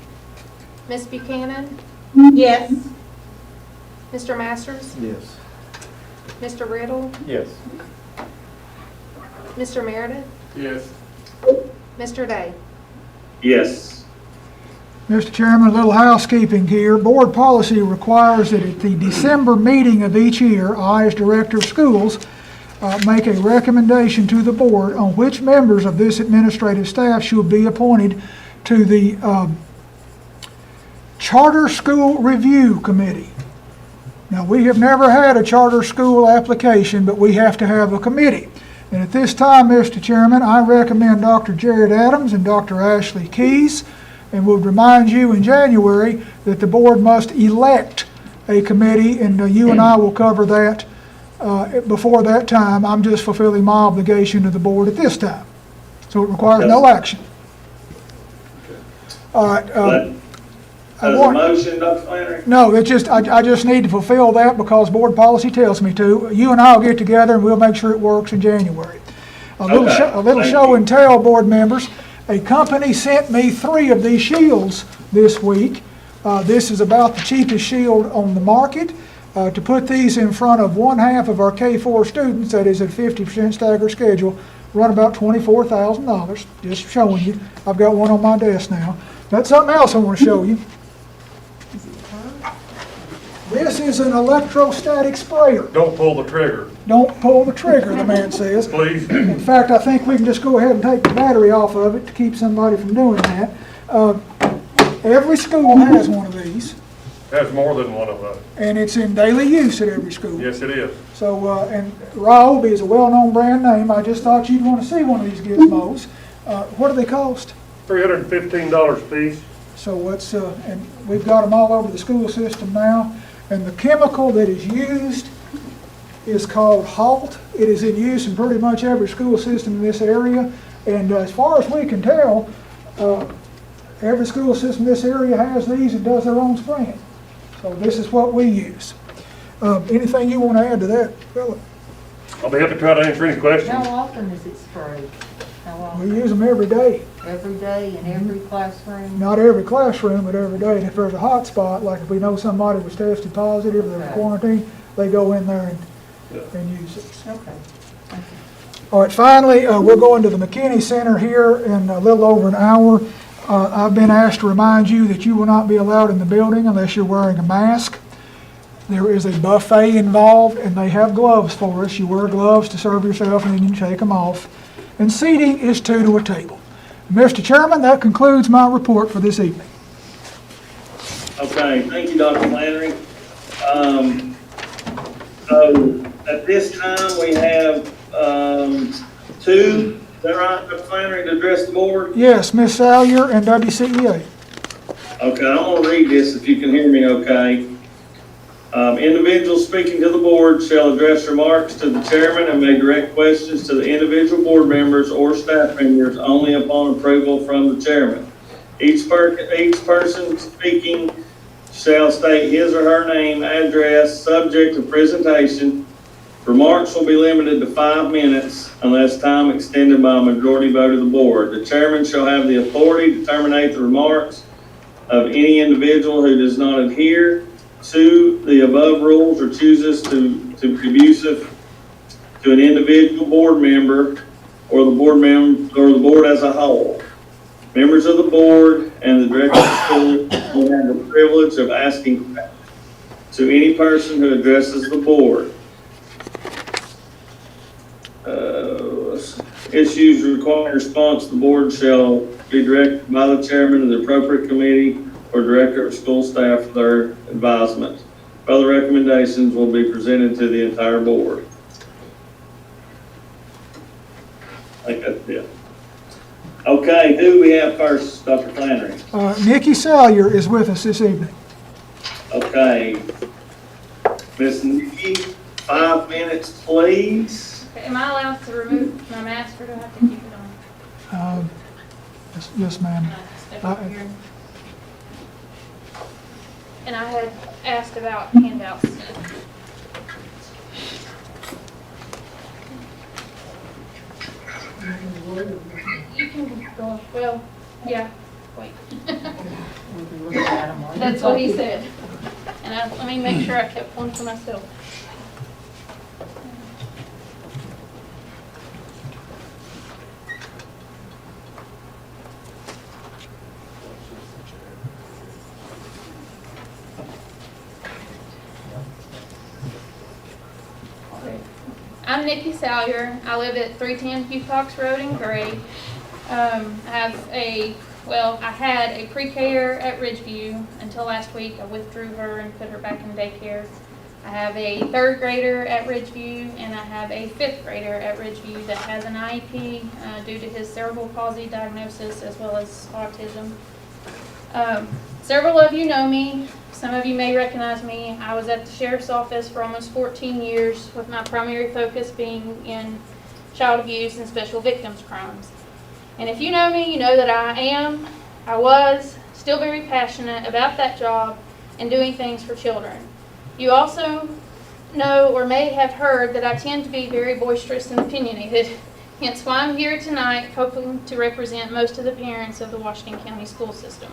Ms. Buchanan? Yes. Mr. Masters? Yes. Mr. Riddle? Yes. Mr. Meredith? Yes. Mr. Day? Yes. Mr. Chairman, a little housekeeping here. Board policy requires that at the December meeting of each year, I, as Director of Schools, make a recommendation to the board on which members of this administrative staff should be appointed to the Charter School Review Committee. Now, we have never had a charter school application, but we have to have a committee. And at this time, Mr. Chairman, I recommend Dr. Jared Adams and Dr. Ashley Keys, and would remind you in January that the board must elect a committee, and you and I will cover that before that time. I'm just fulfilling my obligation to the board at this time. So it requires no action. All right. As a motion, Dr. Flannery? No, it's just, I just need to fulfill that because board policy tells me to. You and I will get together and we'll make sure it works in January. A little show and tell, board members. A company sent me 3 of these shields this week. This is about the cheapest shield on the market. To put these in front of 1/2 of our K-4 students, that is at 50% staggered schedule, run about $24,000. Just showing you. I've got one on my desk now. That's something else I want to show you. This is an electrostatic sprayer. Don't pull the trigger. Don't pull the trigger, the man says. Please. In fact, I think we can just go ahead and take the battery off of it to keep somebody from doing that. Every school has one of these, Has more than one of those. and it's in daily use at every school. Yes, it is. So, and Ryobi is a well-known brand name. I just thought you'd want to see one of these gizmos. What do they cost? $315 a piece. So what's, and we've got them all over the school system now. And the chemical that is used is called HALT. It is in use in pretty much every school system in this area. And as far as we can tell, every school system in this area has these and does their own spraying. So this is what we use. Anything you want to add to that, Philip? I'll be happy to try to answer any questions. How often is it sprayed? How often? We use them every day. Every day in every classroom? Not every classroom, but every day. And if there's a hot spot, like if we know somebody was tested positive, they're in quarantine, they go in there and use it. Okay. Thank you. All right, finally, we're going to the McKinney Center here in a little over an hour. I've been asked to remind you that you will not be allowed in the building unless you're wearing a mask. There is a buffet involved, and they have gloves for us. You wear gloves to serve yourself, and then you take them off. And seating is 2 to a table. Mr. Chairman, that concludes my report for this evening. Okay, thank you, Dr. Flannery. So at this time, we have 2, is that right, Dr. Flannery, to address the board? Yes, Ms. Salyer and WCEA. Okay, I'm going to read this if you can hear me okay. Individuals speaking to the board shall address remarks to the chairman and may direct questions to the individual board members or staff members only upon approval from the chairman. Each person speaking shall state his or her name, address, subject of presentation. Remarks will be limited to 5 minutes unless time extended by a majority vote of the board. The chairman shall have the authority to terminate the remarks of any individual who does not adhere to the above rules or chooses to be abusive to an individual board member or the board as a whole. Members of the board and the director of the school will have the privilege of asking to any person who addresses the board. Issues requiring response to the board shall be directed by the chairman of the appropriate committee or director of school staff for their advisement. Further recommendations will be presented to the entire board. I think that's it. Okay, who do we have first, Dr. Flannery? Nikki Salyer is with us this evening. Okay. Miss Nikki, 5 minutes, please. Okay, am I allowed to remove my mask or do I have to keep it on? Yes, ma'am. Step over here. And I had asked about handouts. You can go, well, yeah, wait. That's what he said. And let me make sure I kept one for myself. I'm Nikki Salyer. I live at 310 Hugh Cox Road in Gray. I had a pre-K at Ridgeview until last week. I withdrew her and put her back in daycare. I have a 3rd grader at Ridgeview and I have a 5th grader at Ridgeview that has an IEP due to his cerebral palsy diagnosis as well as autism. Several of you know me. Some of you may recognize me. I was at the sheriff's office for almost 14 years with my primary focus being in child abuse and special victims crimes. And if you know me, you know that I was still very passionate about that job and doing things for children. You also know or may have heard that I tend to be very boisterous and opinionated, hence why I'm here tonight hoping to represent most of the parents of the Washington County school system.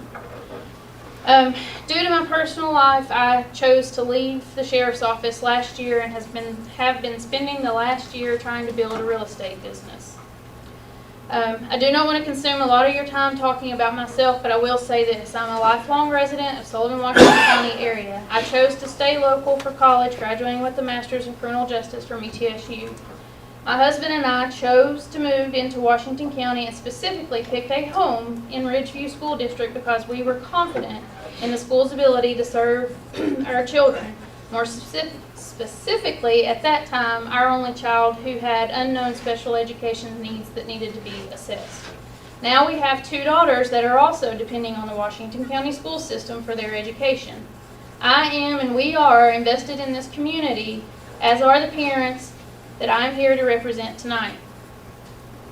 Due to my personal life, I chose to leave the sheriff's office last year and have been spending the last year trying to build a real estate business. I do not want to consume a lot of your time talking about myself, but I will say this. I'm a lifelong resident of Sullivan, Washington County area. I chose to stay local for college, graduating with a master's in criminal justice from ETSU. My husband and I chose to move into Washington County and specifically picked a home in Ridgeview School District because we were confident in the school's ability to serve our children. More specifically, at that time, our only child who had unknown special education needs that needed to be assessed. Now we have 2 daughters that are also depending on the Washington County school system for their education. I am and we are invested in this community, as are the parents that I'm here to represent tonight.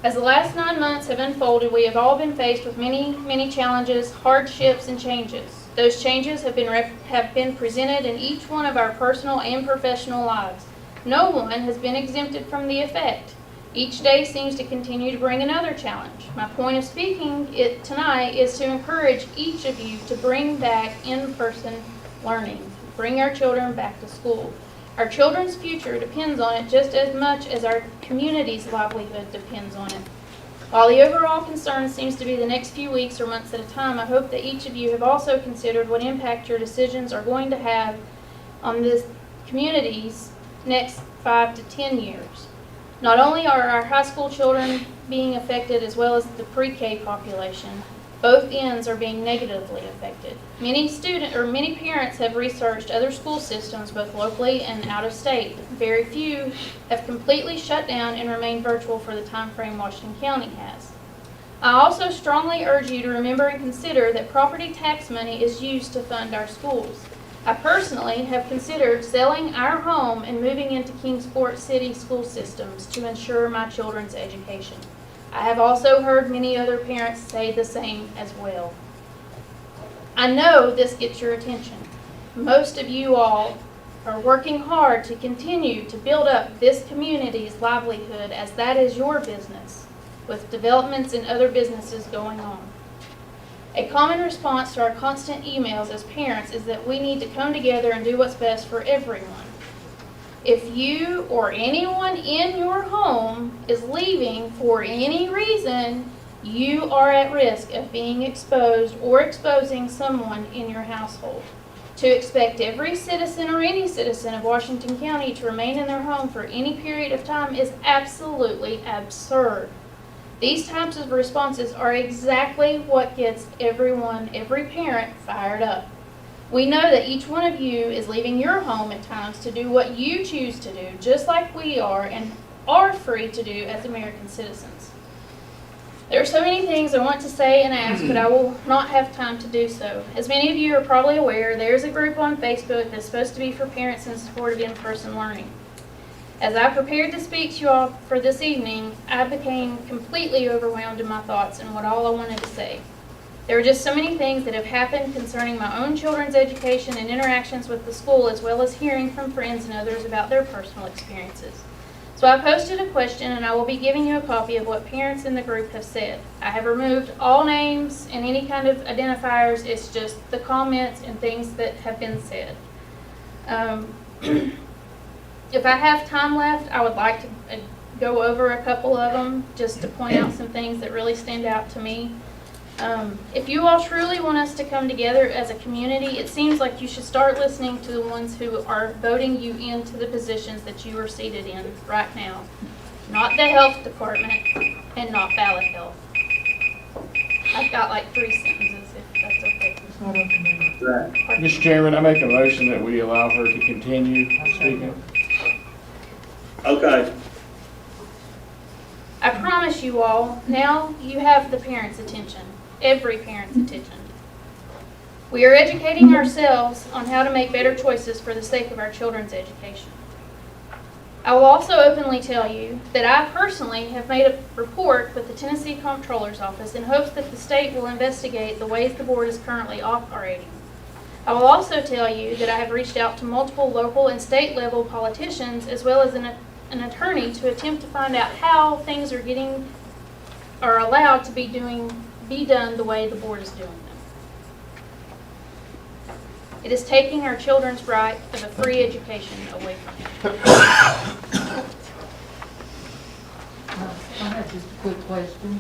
As the last 9 months have unfolded, we have all been faced with many challenges, hardships, and changes. Those changes have been presented in each one of our personal and professional lives. No one has been exempted from the effect. Each day seems to continue to bring another challenge. My point of speaking tonight is to encourage each of you to bring back in-person learning. Bring our children back to school. Our children's future depends on it just as much as our community's livelihood depends on it. While the overall concern seems to be the next few weeks or months at a time, I hope that each of you have also considered what impact your decisions are going to have on this community's next 5 to 10 years. Not only are our high school children being affected as well as the pre-K population, both ends are being negatively affected. Many parents have researched other school systems, both locally and out of state. Very few have completely shut down and remained virtual for the time frame Washington County has. I also strongly urge you to remember and consider that property tax money is used to fund our schools. I personally have considered selling our home and moving into Kingsport City school systems to ensure my children's education. I have also heard many other parents say the same as well. I know this gets your attention. Most of you all are working hard to continue to build up this community's livelihood, as that is your business, with developments in other businesses going on. A common response to our constant emails as parents is that we need to come together and do what's best for everyone. If you or anyone in your home is leaving for any reason, you are at risk of being exposed or exposing someone in your household. To expect every citizen or any citizen of Washington County to remain in their home for any period of time is absolutely absurd. These types of responses are exactly what gets everyone, every parent, fired up. We know that each one of you is leaving your home at times to do what you choose to do, just like we are and are free to do as American citizens. There are so many things I want to say and ask, but I will not have time to do so. As many of you are probably aware, there's a group on Facebook that's supposed to be for parents in support of in-person learning. As I prepared to speak to you all for this evening, I became completely overwhelmed in my thoughts and what all I wanted to say. There are just so many things that have happened concerning my own children's education and interactions with the school, as well as hearing from friends and others about their personal experiences. So I posted a question, and I will be giving you a copy of what parents in the group have said. I have removed all names and any kind of identifiers. It's just the comments and things that have been said. If I have time left, I would like to go over a couple of them just to point out some things that really stand out to me. If you all truly want us to come together as a community, it seems like you should start listening to the ones who are voting you into the positions that you are seated in right now. Not the health department and not ballot health. I've got like 3 sentences, if that's okay. Mr. Chairman, I make a motion that we allow her to continue speaking. Okay. I promise you all, now you have the parents' attention, every parent's attention. We are educating ourselves on how to make better choices for the sake of our children's education. I will also openly tell you that I personally have made a report with the Tennessee Comptroller's Office in hopes that the state will investigate the ways the board is currently operating. I will also tell you that I have reached out to multiple local and state level politicians as well as an attorney to attempt to find out how things are allowed to be done the way the board is doing them. It is taking our children's right of a free education away from them. I have just a quick question.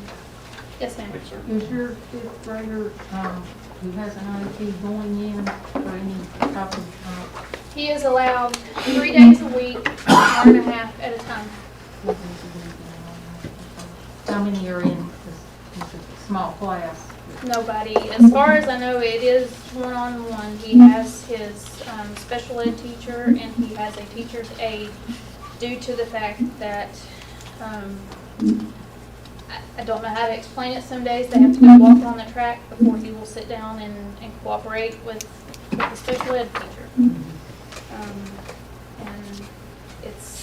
Yes, ma'am. Is your fifth grader, who has an IEP going in for any type of, He is allowed 3 days a week, an hour and a half at a time. how many are in this small class? Nobody. As far as I know, it is one-on-one. He has his special ed teacher and he has a teacher's aide due to the fact that I don't know how to explain it. Some days they have to go walk on the track before he will sit down and cooperate with the special ed teacher. And it's,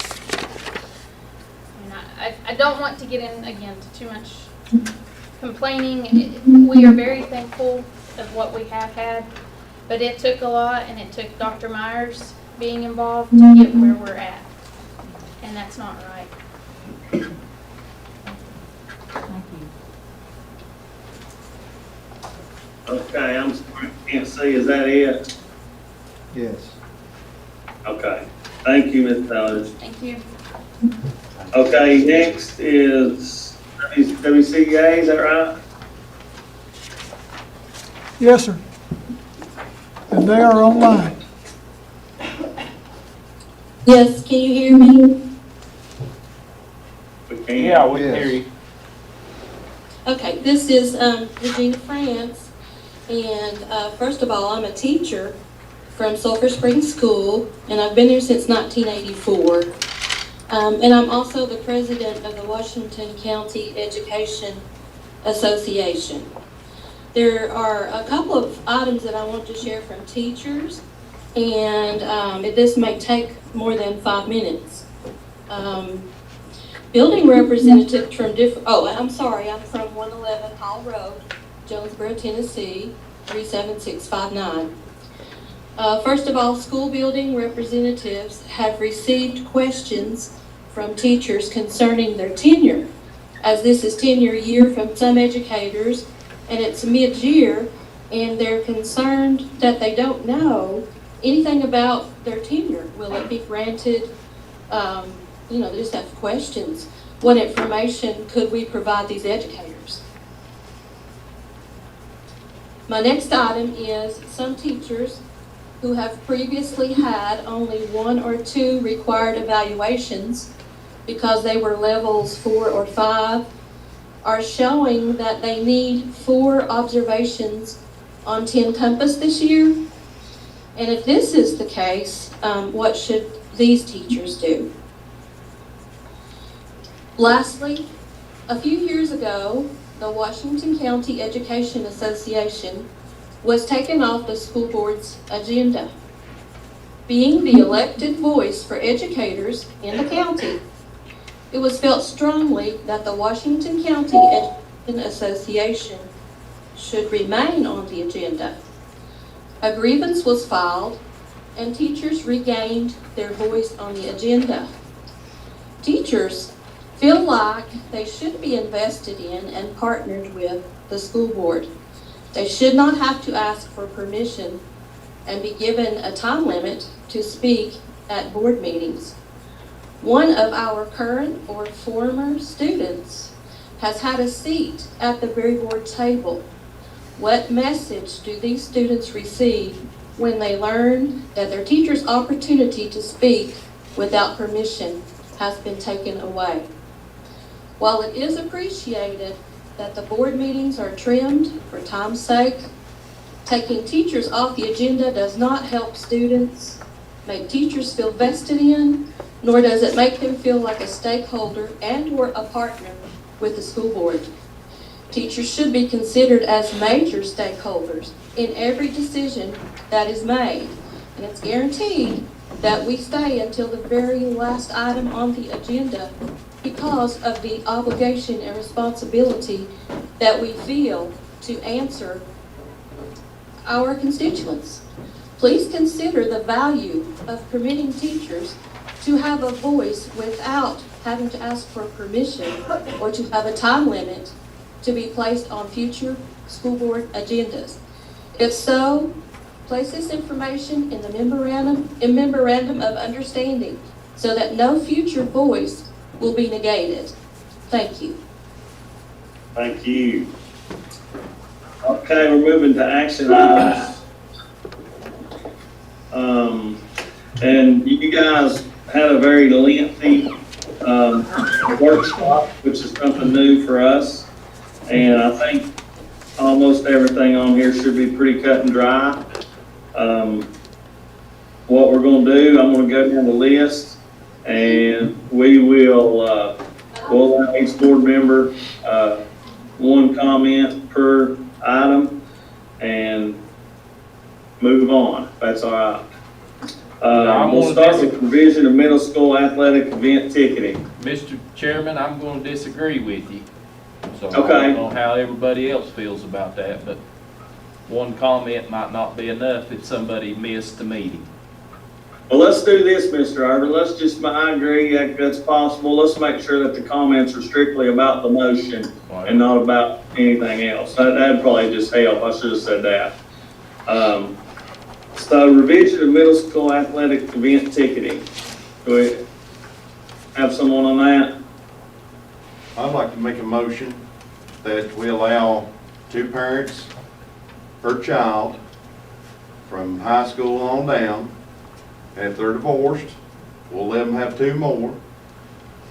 I don't want to get in again to too much complaining. We are very thankful of what we have had, but it took a lot, and it took Dr. Myers being involved to get where we're at, and that's not right. Thank you. Okay, I'm sorry, I can't see, is that it? Yes. Okay, thank you, Ms. Towers. Thank you. Okay, next is WCEA, is that right? Yes, sir. And they are online. Yes, can you hear me? We can. Yeah, we can hear you. Okay, this is Regina France, and first of all, I'm a teacher from Sulphur Springs School, and I've been there since 1984. And I'm also the president of the Washington County Education Association. There are a couple of items that I want to share from teachers, and this may take more than 5 minutes. Building representatives from I'm from 111 Hall Road, Jonesboro, Tennessee, 37659. First of all, school building representatives have received questions from teachers concerning their tenure. As this is tenure year from some educators, and it's mid-year, and they're concerned that they don't know anything about their tenure. Will it be granted? They just have questions. What information could we provide these educators? My next item is some teachers who have previously had only 1 or 2 required evaluations because they were levels 4 or 5 are showing that they need 4 observations on 10 Compass this year. And if this is the case, what should these teachers do? Lastly, a few years ago, the Washington County Education Association was taken off the school board's agenda. Being the elected voice for educators in the county, it was felt strongly that the Washington County Education Association should remain on the agenda. A grievance was filed, and teachers regained their voice on the agenda. Teachers feel like they should be invested in and partnered with the school board. They should not have to ask for permission and be given a time limit to speak at board meetings. One of our current or former students has had a seat at the very board table. What message do these students receive when they learn that their teacher's opportunity to speak without permission has been taken away? While it is appreciated that the board meetings are trimmed for time's sake, taking teachers off the agenda does not help students make teachers feel vested in, nor does it make them feel like a stakeholder and/or a partner with the school board. Teachers should be considered as major stakeholders in every decision that is made, and it's guaranteed that we stay until the very last item on the agenda because of the obligation and responsibility that we feel to answer our constituents. Please consider the value of permitting teachers to have a voice without having to ask for permission or to have a time limit to be placed on future school board agendas. If so, place this information in the memorandum of understanding so that no future voice will be negated. Thank you. Thank you. Okay, we're moving to action items. And you guys had a very lengthy workshop, which is something new for us. And I think almost everything on here should be pretty cut and dry. What we're going to do, I'm going to go down the list, and we will we'll allow each board member 1 comment per item and move on, if that's all right. We'll start with provision of middle school athletic event ticketing. Mr. Chairman, I'm going to disagree with you. So Okay. I don't know how everybody else feels about that, but 1 comment might not be enough if somebody missed the meeting. Well, let's do this, Mr. Irvin. I agree that's possible. Let's make sure that the comments are strictly about the motion and not about anything else. That'd probably just help. I should have said that. So revision of middle school athletic event ticketing. Do we have someone on that? I'd like to make a motion that we allow 2 parents per child from high school on down. And if they're divorced, we'll let them have 2 more.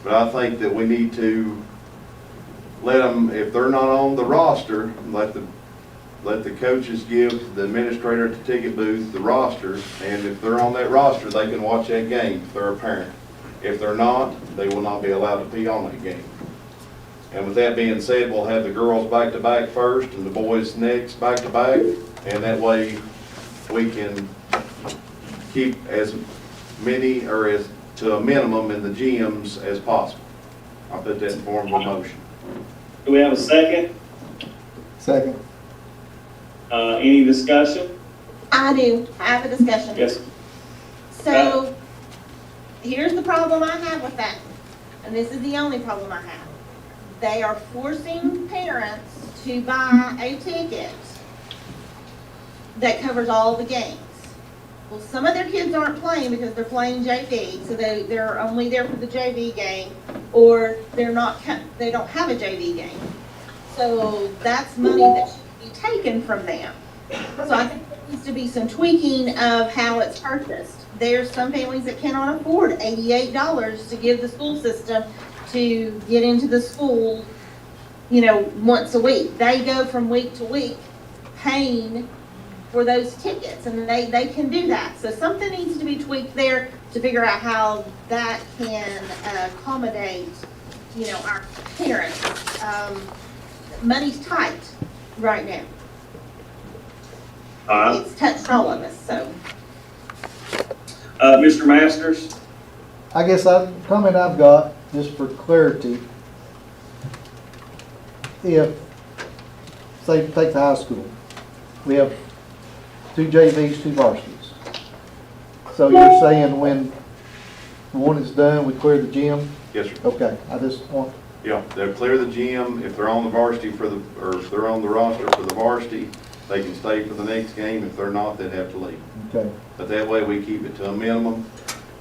But I think that we need to let them, if they're not on the roster, let the coaches give the administrator at the ticket booth the roster. And if they're on that roster, they can watch that game if they're a parent. If they're not, they will not be allowed to be on that game. And with that being said, we'll have the girls back-to-back first and the boys next back-to-back. And that way we can keep as many or as to a minimum in the gyms as possible. I'll put that in form of a motion. Do we have a second? Second. Any discussion? I do. I have a discussion. Yes. So, here's the problem I have with that, and this is the only problem I have. They are forcing parents to buy a ticket that covers all the games. Well, some of their kids aren't playing because they're playing JV, so they're only there for the JV game, or they don't have a JV game. So that's money that should be taken from them. So I think there needs to be some tweaking of how it's purchased. There's some families that cannot afford $88 to give the school system to get into the school, once a week. They go from week to week paying for those tickets, and they can do that. So something needs to be tweaked there to figure out how that can accommodate, our parents. Money's tight right now. It's touched all of us, so. Mr. Masters? I guess comment I've got, just for clarity, if, say, take the high school, we have 2 JVs, 2 varsities. So you're saying when one is done, we clear the gym? Yes, sir. Okay, I just want. Yeah, they'll clear the gym. If they're on the varsity or if they're on the roster for the varsity, they can stay for the next game. If they're not, they'd have to leave. Okay. But that way we keep it to a minimum.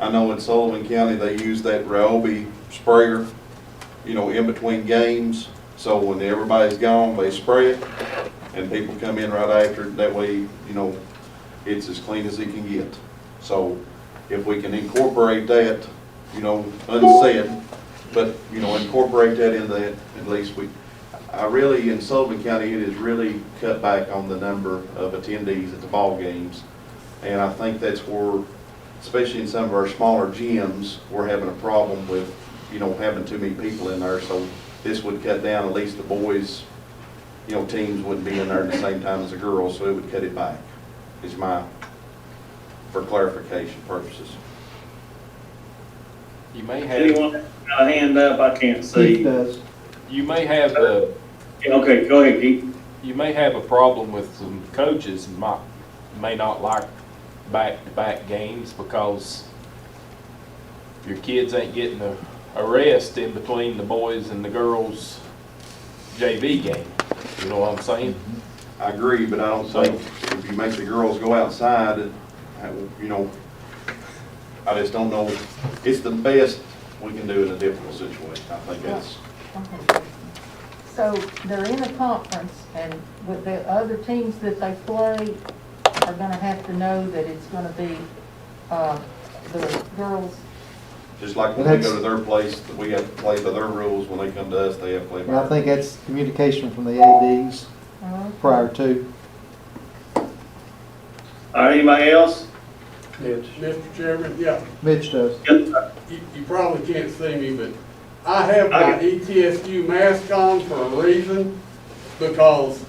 I know in Sullivan County, they use that Ryobi sprayer, in between games. So when everybody's gone, they spray it and people come in right after. That way, it's as clean as it can get. So if we can incorporate that, unsaid, but, incorporate that in that, at least in Sullivan County, it has really cut back on the number of attendees at the ball games. And I think that's where, especially in some of our smaller gyms, we're having a problem with, having too many people in there. So this would cut down, at least the boys, teams wouldn't be in there at the same time as the girls, so it would cut it back, is for clarification purposes. You may have. Anyone got a hand up? I can't see. Keith does. You may have Okay, go ahead, Keith. You may have a problem with some coaches and may not like back-to-back games because your kids ain't getting a rest in between the boys and the girls JV game. You know what I'm saying? I agree, but I don't think if you make the girls go outside, I just don't know. It's the best we can do in a difficult situation. I think that's. So they're in a conference, and with the other teams that they play are gonna have to know that it's gonna be, the girls. Just like when they go to their place, we have to play by their rules. When they come to us, they have to play by And I think that's communication from the ADs prior to. All right, anybody else? Mr. Chairman, yeah. Mitch does. You probably can't see me, but I have my ETSU mask on for a reason, because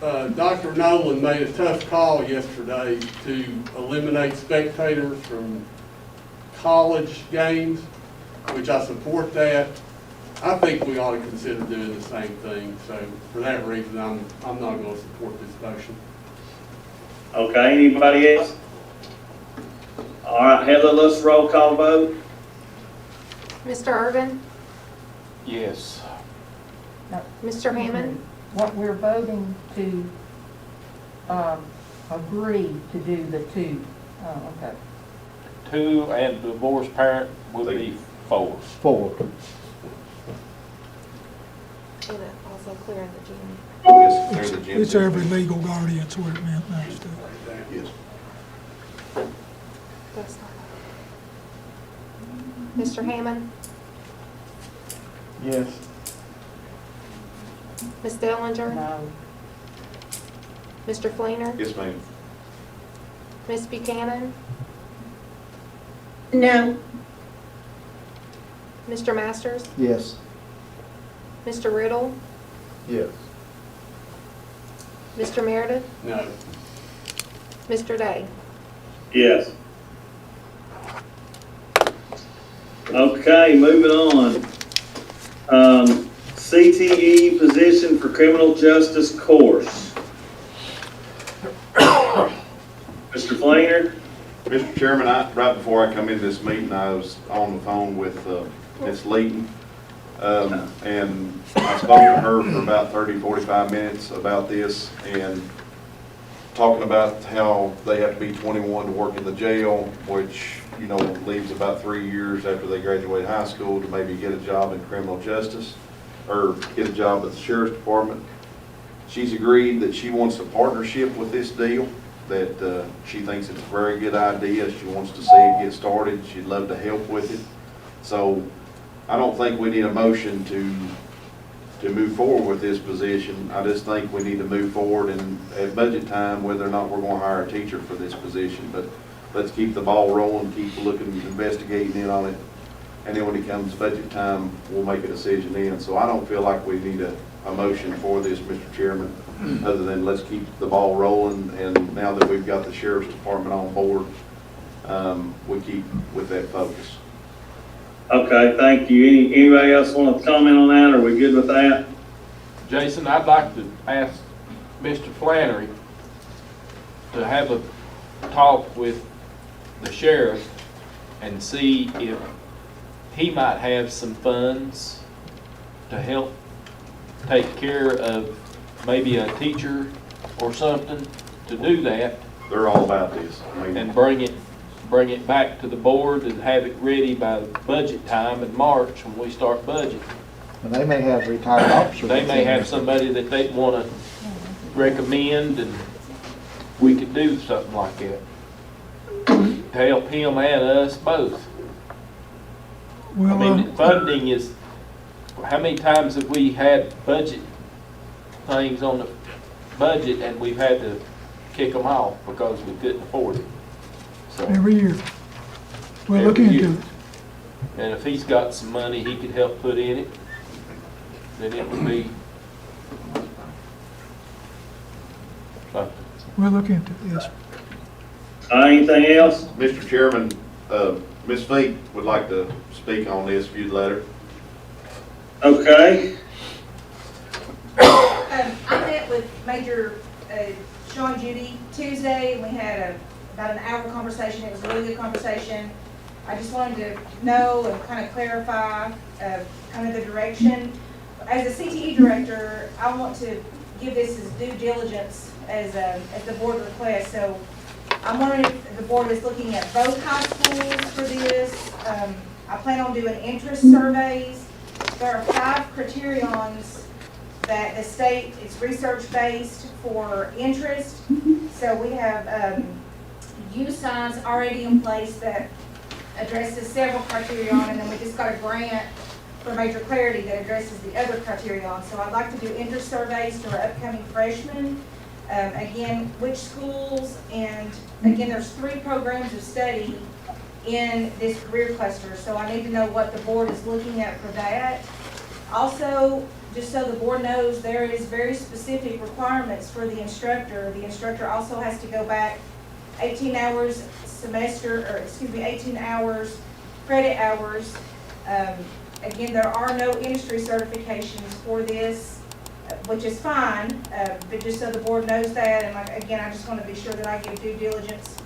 Dr. Nolan made a tough call yesterday to eliminate spectators from college games, which I support that. I think we ought to consider doing the same thing. So for that reason, I'm not going to support this motion. Okay, anybody else? All right, Heather, let's roll call vote. Mr. Irvin? Yes. Mr. Hammond? What we're voting to, agree to do the 2. Oh, okay. 2 and divorced parent would be 4. 4. And also clearing the gym. It's every legal guardian, that's what it meant, that's too. Yes. That's not. Mr. Hammond? Yes. Ms. Dellinger? No. Mr. Fleener? Yes, ma'am. Ms. Buchanan? No. Mr. Masters? Yes. Mr. Riddle? Yes. Mr. Meredith? No. Mr. Day? Yes. Okay, moving on. CTE position for criminal justice course. Mr. Fleener? Mr. Chairman, right before I come into this meeting, I was on the phone with Ms. Leeton. And I spoke to her for about 30, 45 minutes about this and talking about how they have to be 21 to work in the jail, which, you know, leaves about 3 years after they graduate high school to maybe get a job in criminal justice or get a job at the sheriff's department. She's agreed that she wants a partnership with this deal, that she thinks it's a very good idea. She wants to see it get started. She'd love to help with it. So I don't think we need a motion to move forward with this position. I just think we need to move forward and at budget time, whether or not we're going to hire a teacher for this position. But let's keep the ball rolling, keep looking, investigating in on it. And then when it comes budget time, we'll make a decision then. So I don't feel like we need a motion for this, Mr. Chairman, other than let's keep the ball rolling. And now that we've got the sheriff's department on board, we keep with that focus. Okay, thank you. Anybody else want to comment on that? Are we good with that? Jason, I'd like to ask Mr. Flannery to have a talk with the sheriff and see if he might have some funds to help take care of maybe a teacher or something to do that. They're all about this. And bring it back to the board and have it ready by budget time in March when we start budgeting. And they may have retired officers. They may have somebody that they want to recommend, and we could do something like that to help him and us both. I mean, funding is, how many times have we had budget things on the budget and we've had to kick them off because we couldn't afford it? So, Every year. We'll look every into year. it. And if he's got some money he could help put in it, then it would be something. We'll look into it, yes. Anything else? Mr. Chairman, Ms. Fink would like to speak on this if you'd let her. Okay. I met with Major Sean Judy Tuesday, and we had about an hour conversation. It was a really good conversation. I just wanted to know and kind of clarify kind of the direction. As a CTE director, I want to give this as due diligence as the board requests. So I'm wondering if the board is looking at both high schools for this. I plan on doing interest surveys. There are 5 criterions that the state, it's research-based for interest. So we have use signs already in place that addresses several criterion, and then we just got a grant for Major Clarity that addresses the other criterion. So I'd like to do interest surveys to our upcoming freshmen. Again, which schools, and again, there's 3 programs of study in this career cluster. So I need to know what the board is looking at for that. Also, just so the board knows, there is very specific requirements for the instructor. The instructor also has to go back 18 hours semester, or excuse me, 18 hours, credit hours. Again, there are no industry certifications for this, which is fine, but just so the board knows that, and again, I just want to be sure that I give due diligence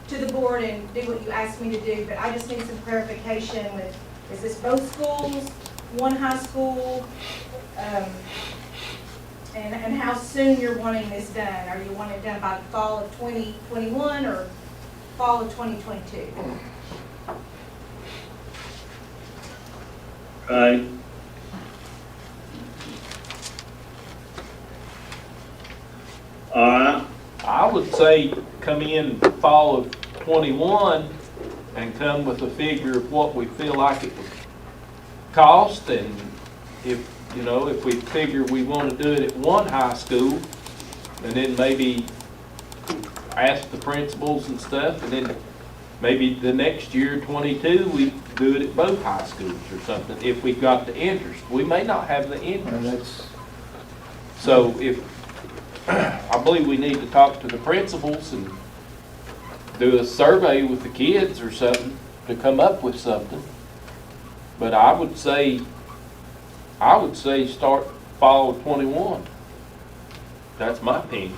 to the board and do what you asked me to do, but I just need some clarification with, is this both schools, one high school, and how soon you're wanting this done? Are you wanting it done by the fall of 2021 or fall of 2022? Okay. All right. I would say come in fall of 21 and come with a figure of what we feel like it would cost, and if, you know, if we figure we want to do it at one high school, and then maybe ask the principals and stuff, and then maybe the next year, 22, we do it at both high schools or something, if we've got the interest. We may not have the interest. So if, I believe we need to talk to the principals and do a survey with the kids or something to come up with something. But I would say start fall of 21. That's my opinion.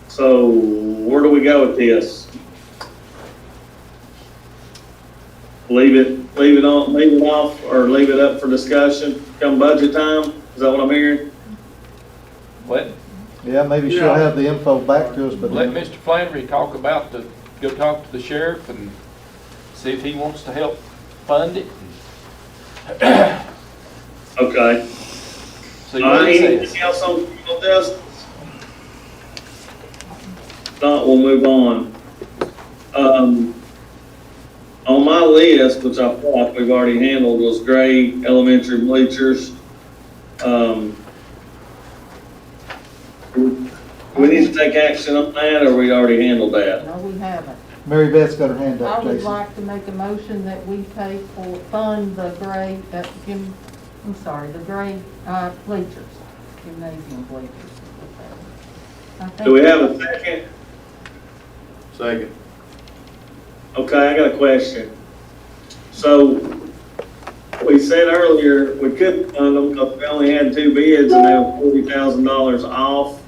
So where do we go with this? leave it off, or leave it up for discussion come budget time? Is that what I'm hearing? Yeah, maybe she'll have the info back to us, but Let Mr. Flannery talk about go talk to the sheriff and see if he wants to help fund it. Okay. See what he says. Anything else on this? Not, we'll move on. On my list, which I thought we've already handled, was grade elementary bleachers. We need to take action on that, or we already handled that? No, we haven't. Mary Beth's got her hand I up, would Jason. like to make a motion that we pay for, fund the grade, the grade bleachers, gymnasium bleachers. Do we have a second? Second. Okay, I got a question. So, we said earlier, we couldn't fund them because we only had 2 bids and they were $40,000 off.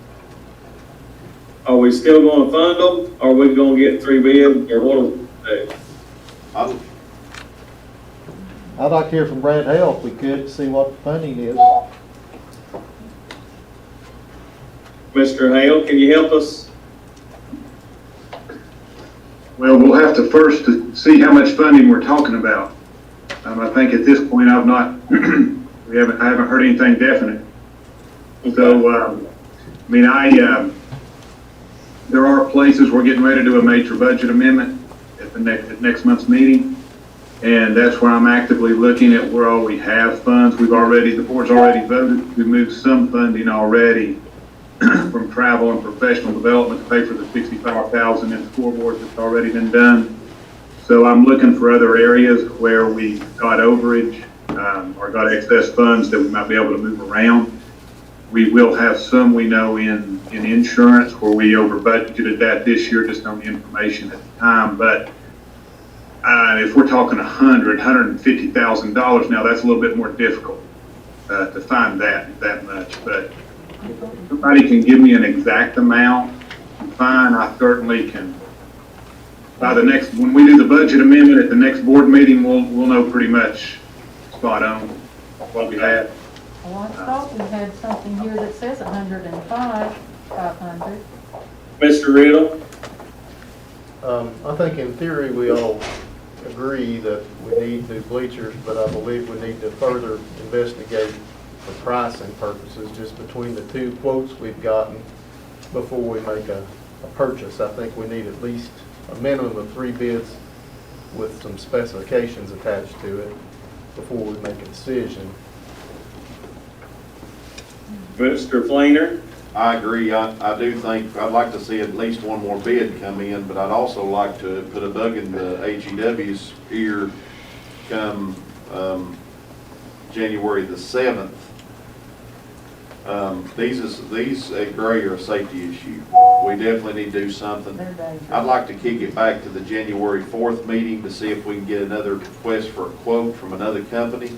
Are we still gonna fund them, or are we gonna get 3 bids, or what do we do? I'd like to hear from Brad Hale if we could, see what the funding is. Mr. Hale, can you help us? Well, we'll have to first see how much funding we're talking about. I think at this point, I haven't heard anything definite. So, there are places we're getting ready to do a major budget amendment at next month's meeting. And that's where I'm actively looking at where all we have funds. The board's already voted. We moved some funding already from travel and professional development to pay for the $65,000 in scoreboards that's already been done. So I'm looking for other areas where we got overage or got excess funds that we might be able to move around. We will have some, we know, in insurance where we over budgeted that this year just on the information at the time. But if we're talking $150,000 now, that's a little bit more difficult to find that much. But if somebody can give me an exact amount, fine, I certainly can. When we do the budget amendment at the next board meeting, we'll know pretty much spot on what we have. Well, I thought we had something here that says 500. Mr. Riddle? I think in theory, we all agree that we need new bleachers, but I believe we need to further investigate for pricing purposes, just between the two quotes we've gotten before we make a purchase. I think we need at least a minimum of 3 bids with some specifications attached to it before we make a decision. Mr. Fleener? I agree. I do think, I'd like to see at least one more bid come in, but I'd also like to put a bug in the HEW's ear come January the 7th. These at Gray are a safety issue. We definitely need to do something. I'd like to kick it back to the January 4th meeting to see if we can get another request for a quote from another company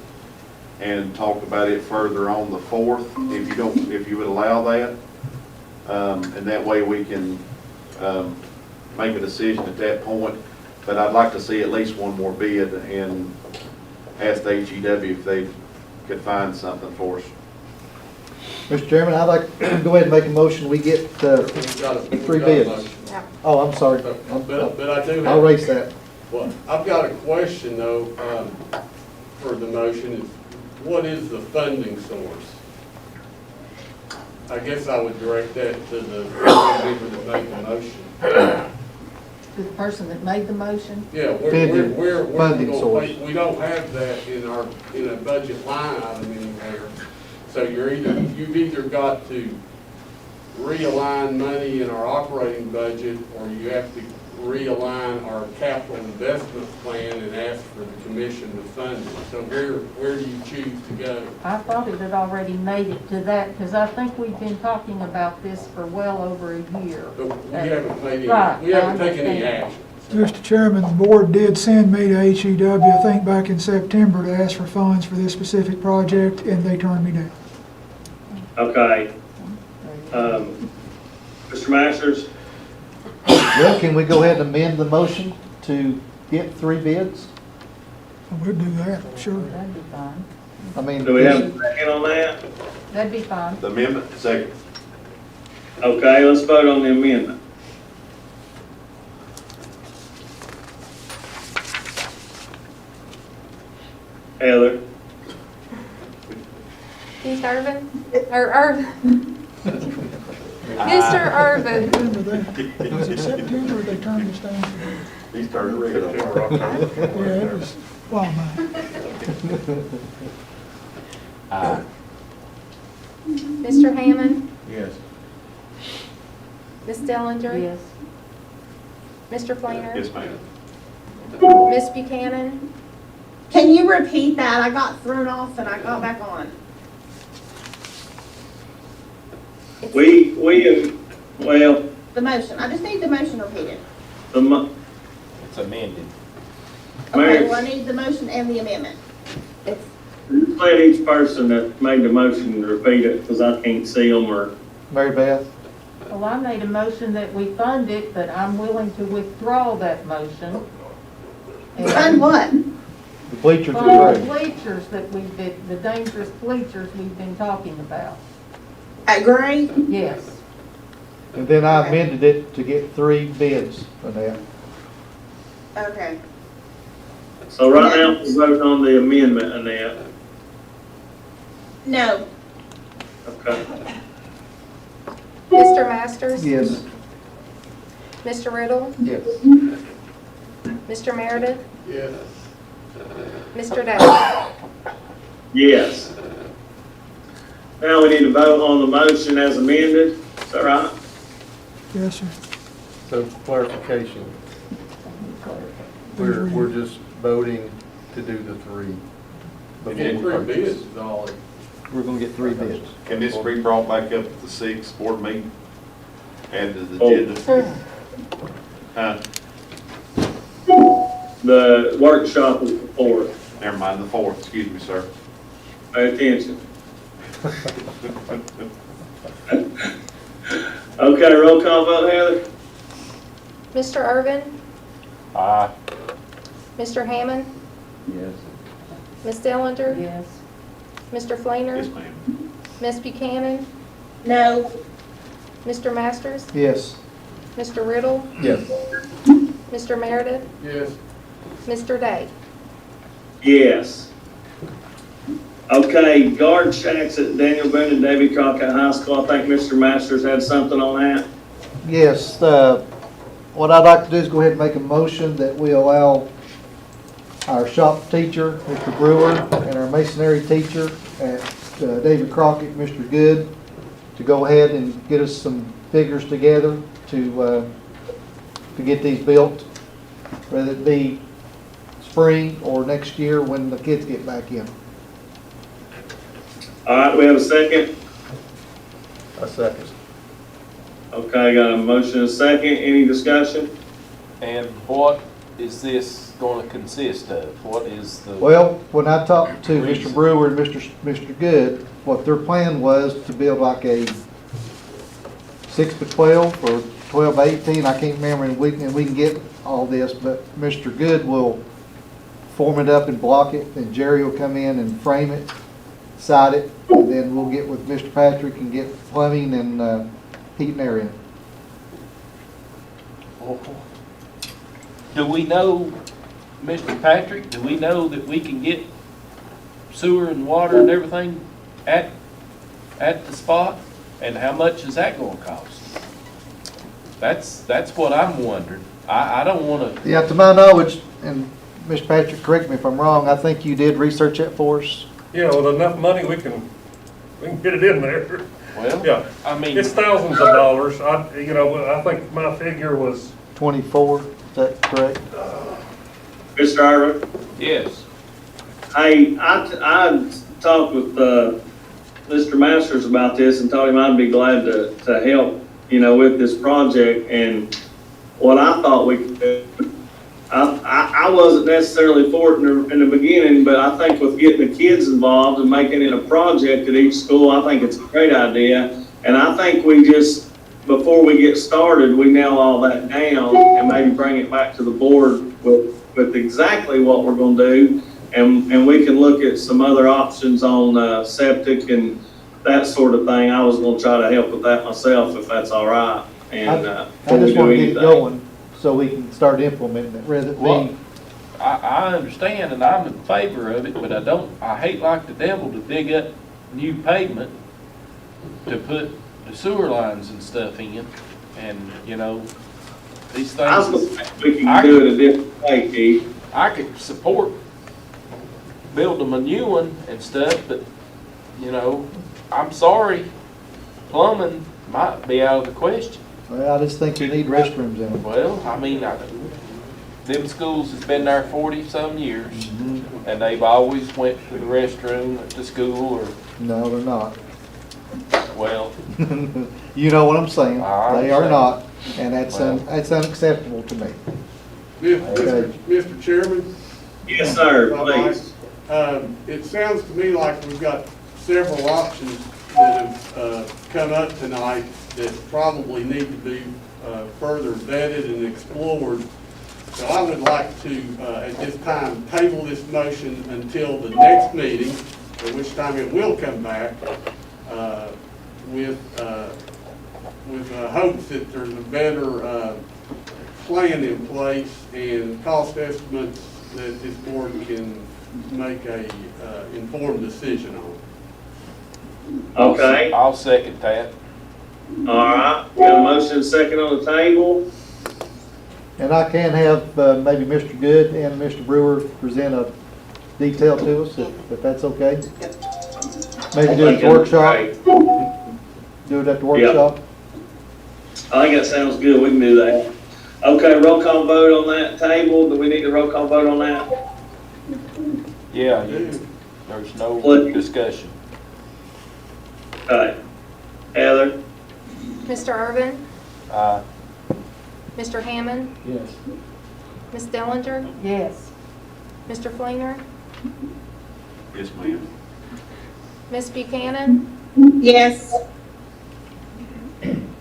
and talk about it further on the 4th, if you would allow that. And that way we can make a decision at that point. But I'd like to see at least one more bid and ask the HEW if they could find something for us. Mr. Chairman, I'd like to go ahead and make a motion, we get 3 bids. Oh, I'm sorry. But I do have. I'll erase that. Well, I've got a question though, for the motion is, what is the funding source? I guess I would direct that to the people that made the motion. To the person that made the motion? Yeah, we're funding source. we don't have that in a budget line item anywhere. So you've either got to realign money in our operating budget, or you have to realign our capital investment plan and ask for the commission to fund it. So where do you choose to go? I thought it had already made it to that, because I think we've been talking about this for well over a year. But we haven't made Right, we haven't I taken any understand. action. Mr. Chairman, the board did send me to HEW, I think back in September, to ask for funds for this specific project, and they turned me down. Okay. Mr. Masters? Well, can we go ahead and amend the motion to get 3 bids? We'll do that, sure. That'd be fine. I mean. Do we have a second on that? That'd be fine. The amendment, second. Okay, let's vote on the amendment. Heather? Keith Irvin, Mr. Irvin, Was it September or they turned this down? He started reading. Yeah, it was, wow, man. Mr. Hammond, Yes. Ms. Dellinger. Yes. Mr. Fleener. Yes, ma'am. Ms. Buchanan. Can you repeat that? I got thrown off and I got back on. Well, The motion, I just need the motion repeated. It's amended. Okay, well, I need the motion and the amendment. let each person that made the motion repeat it, because I can't see them or. Mary Beth? Well, I made a motion that we fund it, but I'm willing to withdraw that motion. Fund what? The bleachers Fund are the great. bleachers that we've been, the dangerous bleachers we've been talking about. At Gray? Yes. And then I amended it to get 3 bids on that. Okay. So right now, we're voting on the amendment, Annette. No. Okay. Mr. Masters? Yes. Mr. Riddle? Yes. Mr. Meredith? Yes. Mr. Daly? Yes. Now we need to vote on the motion as amended. Is that right? Yes, sir. So clarification, we're just voting to do the 3. You get 3 bids, is all. We're gonna get 3 bids. Can this be brought back up at the 6th board meeting? Add to the agenda? Huh? The workshop is the 4th. Never mind, the 4th, excuse me, sir. Pay attention. Okay, roll call vote, Heather? Mr. Irvin? Aye. Mr. Hammond? Yes. Ms. Dellinger? Yes. Mr. Fleener? Yes, ma'am. Ms. Buchanan? No. Mr. Masters? Yes. Mr. Riddle? Yes. Mr. Meredith? Yes. Mr. Day? Yes. Okay, guard shacks at Daniel Boone and Davy Crockett High School. I think Mr. Masters had something on that. Yes, what I'd like to do is go ahead and make a motion that we allow our shop teacher, Mr. Brewer, and our masonry teacher at David Crockett, Mr. Good, to go ahead and get us some figures together to get these built, whether it be spring or next year when the kids get back in. All right, we have a second. A second. Okay, got a motion and a second. Any discussion? And what is this going to consist of? What is the? Well, when I talked to Mr. Brewer and Mr. Good, what their plan was to build like a 6 by 12 or 12 by 18, I can't remember, and we can get all this, but Mr. Good will form it up and block it, and Jerry will come in and frame it, side it, and then we'll get with Mr. Patrick and get plumbing and heat and air in. Do we know, Mr. Patrick, do we know that we can get sewer and water and everything at the spot? And how much is that gonna cost? That's what I'm wondering. I don't wanna. Yeah, to my knowledge, and Mr. Patrick, correct me if I'm wrong, I think you did research that for us. Yeah, with enough money, we can get it in there. Well, Yeah, I mean. it's thousands of dollars. I think my figure was, 24, is that correct? Mr. Irvin? Yes. Hey, I talked with Mr. Masters about this and told him I'd be glad to help, with this project. And what I thought we could do, I wasn't necessarily for it in the beginning, but I think with getting the kids involved and making it a project at each school, I think it's a great idea. And I think we just, before we get started, we nail all that down and maybe bring it back to the board with exactly what we're going to do. and we can look at some other options on, septic and that sort of thing. I was gonna try to help with that myself, if that's all right, and, I before we just do want to get it anything. going so we can start implementing it rather than Well, being, I understand and I'm in favor of it, but I hate like the devil to dig up new pavement to put the sewer lines and stuff in, and, you know, these I was things. gonna think we can do it a different way, Keith. I could support building them a new one and stuff, but, you know, I'm sorry, plumbing might be out of the question. well, I just think you need restrooms in them. Well, I mean, them schools has been there 40-some years, and they've always went to the restroom at the school, or, No, they're not. well, You know what I'm saying? I They are understand. not, and that's, Well. that's unacceptable to me. Mr. Chairman? Yes, sir, if I might, please. It sounds to me like we've got several options that have come up tonight that probably need to be further vetted and explored. So I would like to, at this time, table this motion until the next meeting, at which time it will come back, with hopes that there's a better plan in place and cost estimates that this board can make a informed decision on. Okay, all I'll second that. right, got a motion second on the table. And I can have maybe Mr. Good and Mr. Brewer present a detail to us, if that's okay. Maybe do it at the workshop. Do it at the workshop. I think that sounds good, we can do that. Okay, roll call vote on that table, do we need a roll call vote on that? Yeah, there's no Please. discussion. Okay, Heather? Mr. Irvin? Aye. Mr. Hammond? Yes. Ms. Dellinger? Yes. Mr. Fleener? Yes, ma'am. Ms. Buchanan? Yes.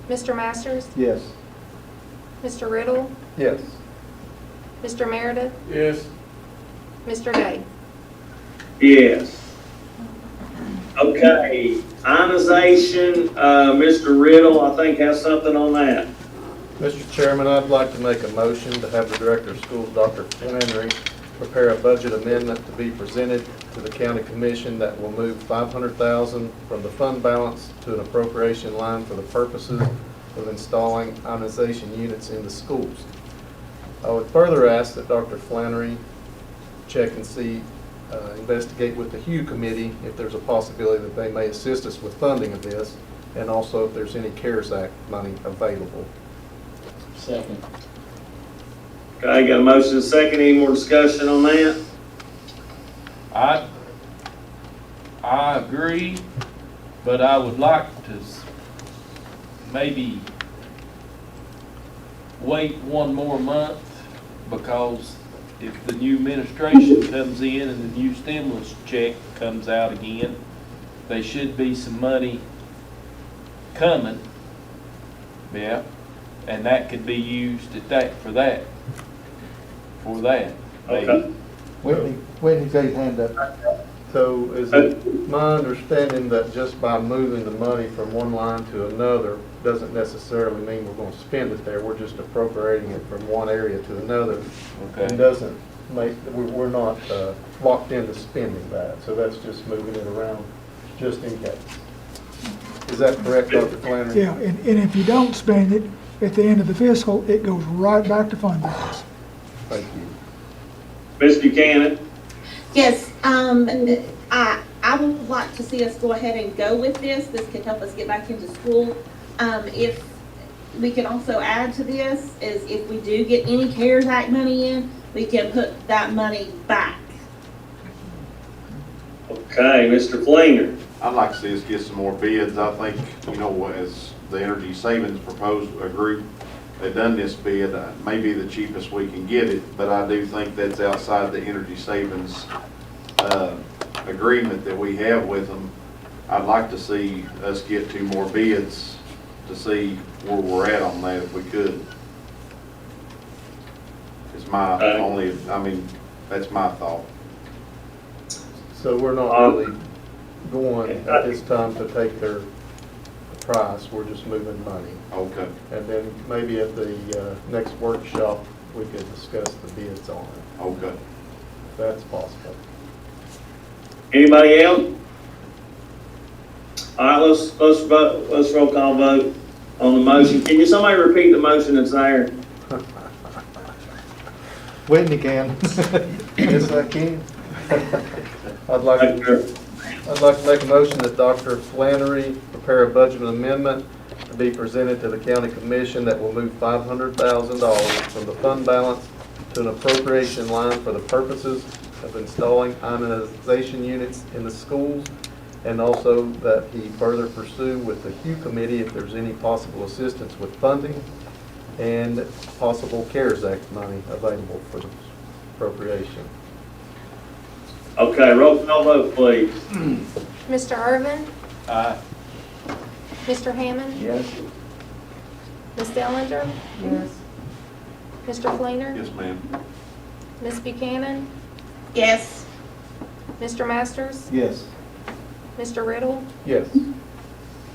Mr. Masters? Yes. Mr. Riddle? Yes. Mr. Meredith? Yes. Mr. Day? Yes. Okay, ionization, Mr. Riddle, I think has something on that. Mr. Chairman, I'd like to make a motion to have the Director of Schools, Dr. Flannery, prepare a budget amendment to be presented to the County Commission that will move $500,000 from the fund balance to an appropriation line for the purposes of installing ionization units in the schools. I would further ask that Dr. Flannery check and see, investigate with the Hugh Committee if there's a possibility that they may assist us with funding of this, and also if there's any CARES Act money available. Second. Okay, got a motion second, any more discussion on that? I agree, but I would like to maybe wait one more month, because if the new administration comes in and the new stimulus check comes out again, there should be some money coming. Yeah, and that could be used for that. Okay. Whitney's got his hand up. So is it my understanding that just by moving the money from one line to another doesn't necessarily mean we're going to spend it there? We're just appropriating it from one area to another. Okay. And doesn't make, we're not locked into spending that. So that's just moving it around just in case. Is that correct, Dr. Flannery? Yeah, and if you don't spend it at the end of the fiscal, it goes right back to fund balance. Thank you. Ms. Buchanan? Yes, I would like to see us go ahead and go with this. This could help us get back into school. If we can also add to this is if we do get any CARES Act money in, we can put that money back. Okay, Mr. Fleener? I'd like to see us get some more bids. I think, you know, as the Energy Savings proposed, a group, they've done this bid, maybe the cheapest we can get it, but I do think that's outside the Energy Savings agreement that we have with them. I'd like to see us get 2 more bids to see where we're at on that if we could. It's my only, I mean, that's my thought. So we're not really going at this time to take their price, we're just moving money. Okay. And then maybe at the next workshop, we could discuss the bids on it. Okay. If that's possible. Anybody else? All right, let's vote, let's roll call vote on the motion. Can you, somebody repeat the motion that's there? Whitney can. Yes, I can. I'd like to make a motion that Dr. Flannery prepare a budget amendment to be presented to the county commission that will move $500,000 from the fund balance to an appropriation line for the purposes of installing ionization units in the schools, and also that he further pursue with the Hugh Committee if there's any possible assistance with funding and possible CARES Act money available for this appropriation. Okay, roll call vote, please. Mr. Irvin? Aye. Mr. Hammond? Yes. Ms. Dellinger? Yes. Mr. Fleener? Yes, ma'am. Ms. Buchanan? Yes. Mr. Masters? Yes. Mr. Riddle? Yes.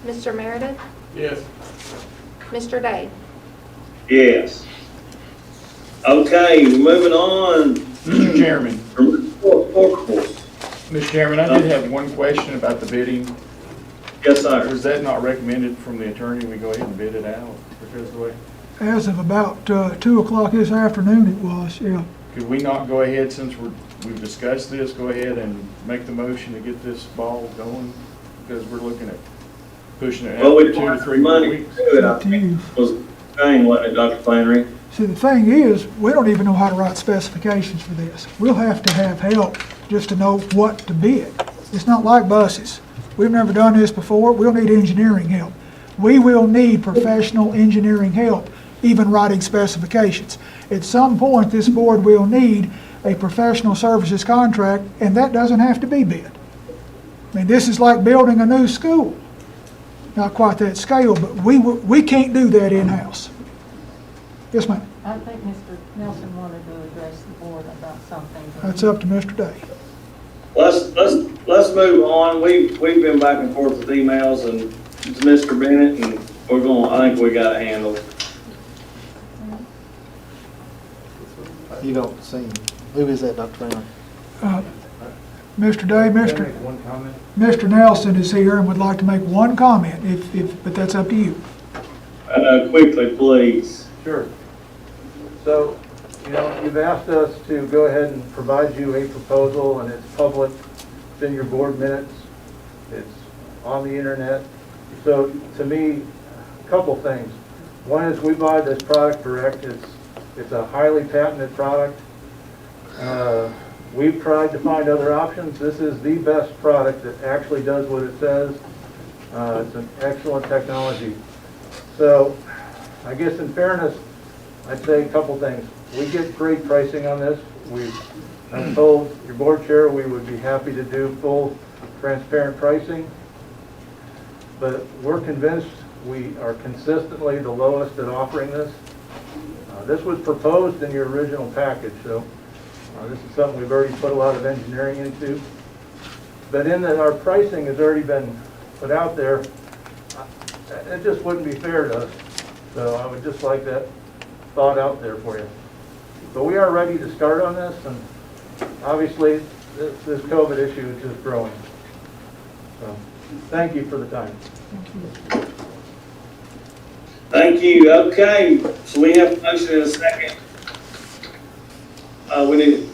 Mr. Meredith? Yes. Mr. Day? Yes. Okay, moving on. Mr. Chairman. Portables. Mr. Chairman, I did have one question about the bidding. Yes, sir. Was that not recommended from the attorney, we go ahead and bid it out because of the way? As of about 2 o'clock this afternoon, it was, yeah. Could we not go ahead, since we've discussed this, go ahead and make the motion to get this ball going? Because we're looking at pushing it Well, out we 2 don't to have 3 the more money weeks. to do it, I think, was the thing, wasn't it, Dr. Flannery? See, the thing is, we don't even know how to write specifications for this. We'll have to have help just to know what to bid. It's not like buses. We've never done this before. We'll need engineering help. We will need professional engineering help, even writing specifications. At some point, this board will need a professional services contract, and that doesn't have to be bid. I mean, this is like building a new school. Not quite that scale, but we can't do that in-house. Yes, ma'am. I think Mr. Nelson wanted to address the board about something. That's up to Mr. Day. Let's move on. We've been back and forth with emails and to Mr. Bennett, and I think we got a handle. You don't see. Who is that, Dr. Brown? Mr. Day, Can I make one comment? Mr. Nelson is here and would like to make one comment, but that's up to you. Quickly, please. Sure. So, you've asked us to go ahead and provide you a proposal, and it's public. It's in your board minutes. It's on the internet. So, to me, a couple things. One is we buy this product direct. It's a highly patented product. We've tried to find other options. This is the best product that actually does what it says. It's an excellent technology. So, I guess in fairness, I'd say a couple things. We get great pricing on this. I'm told your board chair we would be happy to do full transparent pricing. But we're convinced we are consistently the lowest at offering this. This was proposed in your original package, so this is something we've already put a lot of engineering into. But in that our pricing has already been put out there, it just wouldn't be fair to us. So I would just like that thought out there for you. But we are ready to start on this, and obviously this COVID issue is just growing. So thank you for the time. Thank you. Okay, so we have a motion in a second. We need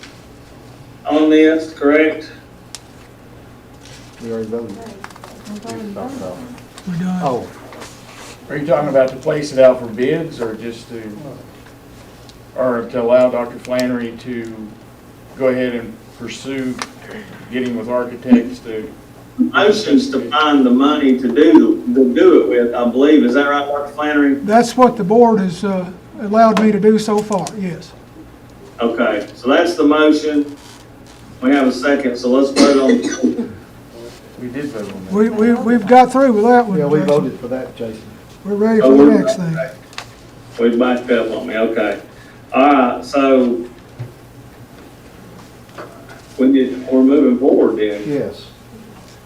on this, correct? We already voted. We're done. Oh. Are you talking about to place it out for bids, or just or to allow Dr. Flannery to go ahead and pursue getting with architects to? Motion's to find the money to do it with, I believe. Is that right, Dr. Flannery? That's what the board has allowed me to do so far, yes. Okay, so that's the motion. We have a second, so let's vote on. We did vote on that. We've got through with that one. Yeah, we Jason. voted for that, Jason. We're ready for the next thing. We backed up on me, okay. All right, so we're moving forward then. Yes.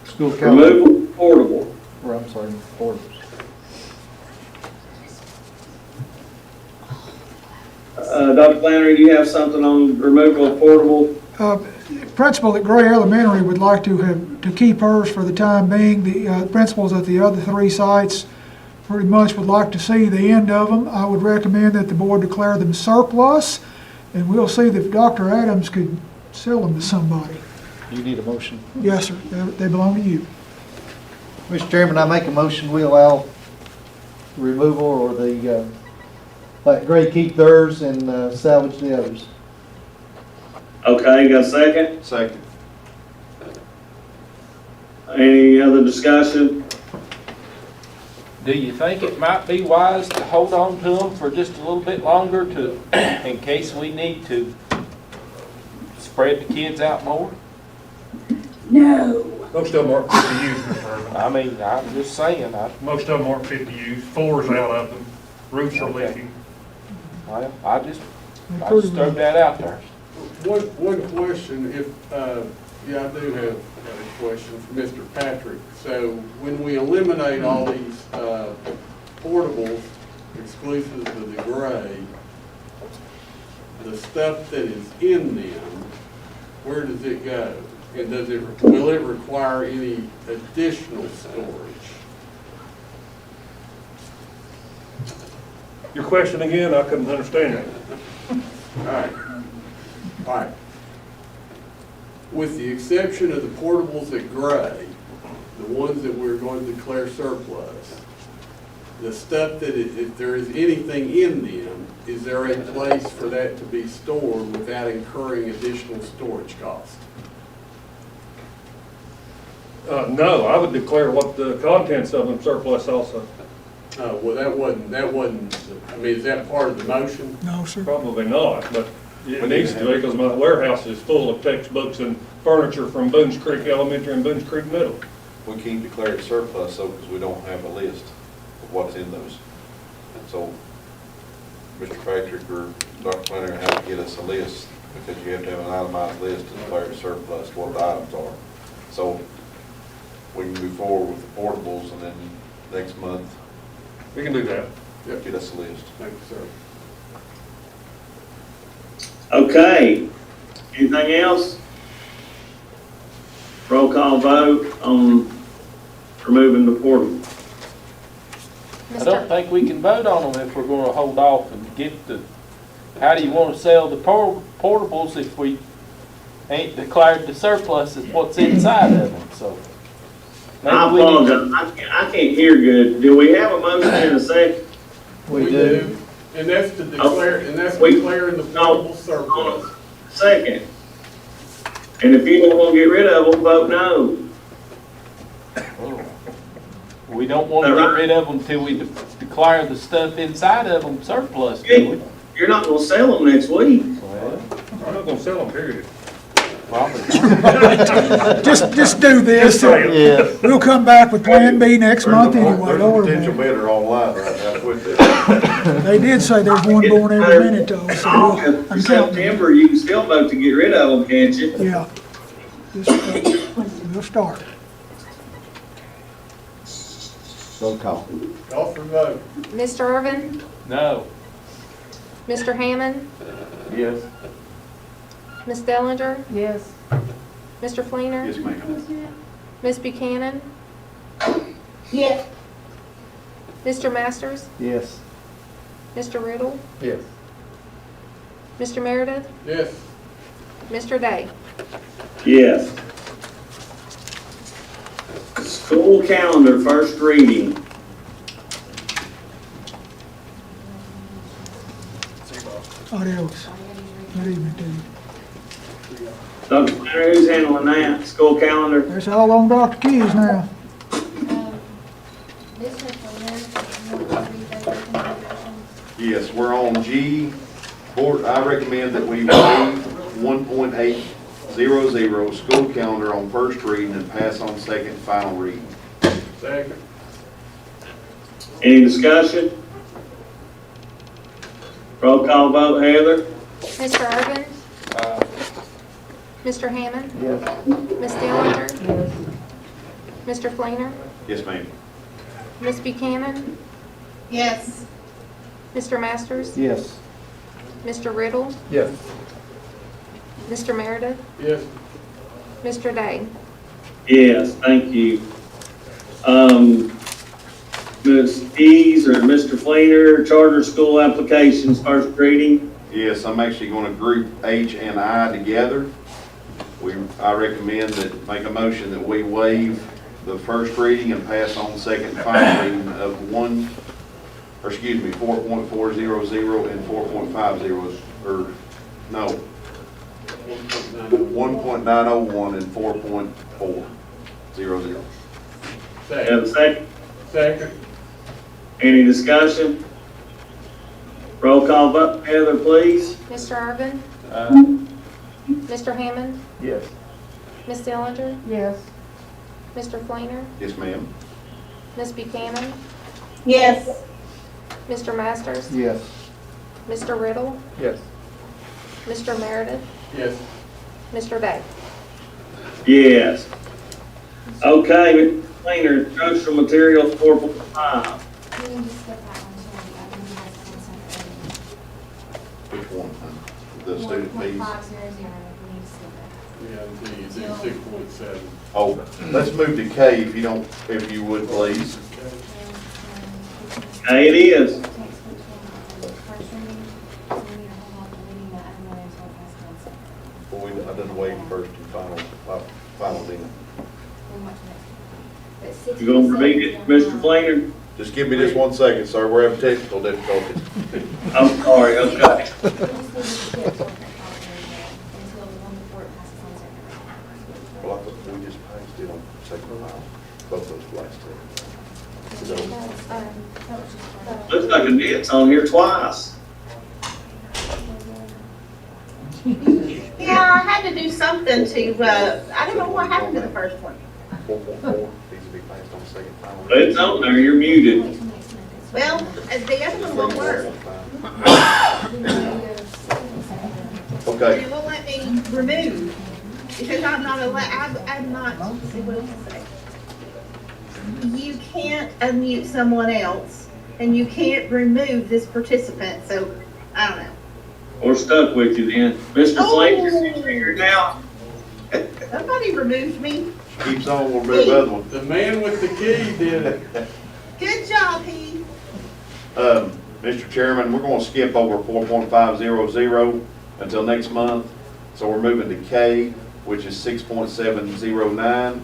School calendar, Removal portable. or I'm sorry, portables. Dr. Flannery, do you have something on removal of portable? Principal at Gray Elementary would like to keep hers for the time being. The principals at the other three sites pretty much would like to see the end of them. I would recommend that the board declare them surplus, and we'll see if Dr. Adams could sell them to somebody. You need a motion. Yes, sir, they belong to you. Mr. Chairman, I make a motion, we allow removal or the, let Gray keep theirs and salvage the others. Okay, got a second? Second. Any other discussion? Do you think it might be wise to hold on to them for just a little bit longer to, in case we need to spread the kids out more? No. Most of them aren't fit to use, Mr. Irvin. I mean, I'm just saying, Most of them aren't fit to use. Floors out of them. Roofs are Okay. leaking. well, I just threw that out there. One question, yeah, I do have a question for Mr. Patrick. So when we eliminate all these portables exclusive to the Gray, the stuff that is in them, where does it go? And will it require any additional storage? Your question again, I couldn't understand it. All right. With the exception of the portables at Gray, the ones that we're going to declare surplus, the stuff that, if there is anything in them, is there a place for that to be stored without incurring additional storage costs? No, I would declare what the contents of them surplus also. Well, that wasn't, I mean, is that part of the motion? No, sir. Probably not, but it needs to be because my warehouse is full of textbooks and furniture from Boones Creek Elementary and Boones Creek Middle. We can't declare it surplus though, because we don't have a list of what's in those. And so, Mr. Patrick or Dr. Flannery have to get us a list, because you have to have an itemized list to declare it surplus, what the items are. So, we can move forward with the portables, and then next month, We can do that. Yep, get us a list. Thank you, sir. Okay, anything else? Roll call vote on removing the portable. I don't think we can vote on them if we're gonna hold off and get the, how do you wanna sell the portables if we ain't declared the surplus as what's inside of them, so. I maybe we need to- apologize, I can't hear good. Do we have a motion in a second? We do. And that's to declare, and that's declaring the portable surplus. Second. And if you don't want to get rid of them, vote no. We don't wanna get rid of them till we declare the stuff inside of them surplus, do we? You're not going to sell them next week. Well, I'm not gonna sell them, period. probably. Just do this. Yeah. We'll come back with Plan B next month anyway. Don't worry Potential about it. bidder online right now, quit that. They did say there's one born every minute though, so I'm In counting. September, you can still vote to get rid of them, can't you? Yeah. We'll start. Roll call. Call for vote. Mr. Irvin? No. Mr. Hammond? Yes. Ms. Dellinger? Yes. Mr. Fleener? Yes, ma'am. Ms. Buchanan? Yes. Mr. Masters? Yes. Mr. Riddle? Yes. Mr. Meredith? Yes. Mr. Day? Yes. School calendar, first reading. Adios. Good evening to you. Dr. Flannery, who's handling that? School calendar? It's all on Dr. Keys now. Mr. Fleener, you want to read those recommendations? Yes, we're on G. Board, I recommend that we waive 1.800 school calendar on first reading and pass on second and final reading. Second. Any discussion? Roll call vote, Heather? Mr. Irvin? Mr. Hammond? Yes. Ms. Dillinger? Mr. Fleener? Yes, ma'am. Ms. Buchanan? Yes. Mr. Masters? Yes. Mr. Riddle? Yes. Mr. Meredith? Yes. Mr. Day? Yes, thank you. Ms. Eves or Mr. Fleener, charter school applications, first reading. Yes, I'm actually going to group H and I together. I recommend that, make a motion that we waive the first reading and pass on second and final reading of 4.400 and 4.50, or no, 1.901 and 4.400. Have a second? Second. Any discussion? Roll call vote, Heather, please. Mr. Irvin? Mr. Hammond? Yes. Ms. Dillinger? Yes. Mr. Fleener? Yes, ma'am. Ms. Buchanan? Yes. Mr. Masters? Yes. Mr. Riddle? Yes. Mr. Meredith? Yes. Mr. Day? Yes. Okay, Mr. Fleener, instructional materials 4.5. Which one? The student fees? Yeah, until you do 6.7. Oh, let's move to K if you would, please. Okay, it is. Well, I done waive first and final then. You gonna repeat it, Mr. Fleener? Just give me this 1 second, sir. We're having technical difficulties. I'm sorry, okay. Well, I thought we just passed it on second and final, both those last two. Looks like a dent's on here twice. Yeah, I had to do something to, I don't know what happened to the first one. 4.4 needs to be passed on second and final. It's on there, you're muted. Well, the other one won't work. Okay. It won't let me remove, because I'm not allowed, I'm not, what did it say? You can't unmute someone else, and you can't remove this participant, so, I don't know. We're stuck with you then. Mr. Fleener, you figured it out? Somebody removed me. Keeps on, we'll move the other one. The man with the key did it. Good job, Heath. Mr. Chairman, we're going to skip over 4.500 until next month. So we're moving to K, which is 6.709.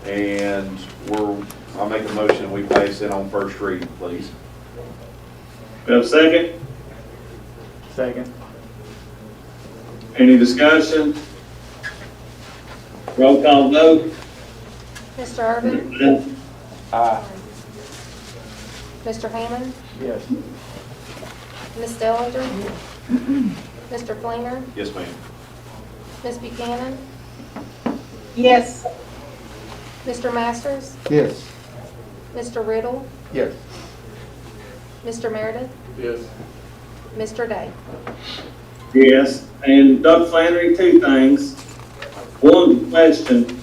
And I'll make a motion we pass it on first reading, please. We have a second? Second. Any discussion? Roll call vote. Mr. Irvin? Aye. Mr. Hammond? Yes. Ms. Dillinger? Mr. Fleener? Yes, ma'am. Ms. Buchanan? Yes. Mr. Masters? Yes. Mr. Riddle? Yes. Mr. Meredith? Yes. Mr. Day? Yes. And Doug Flannery, two things. One question.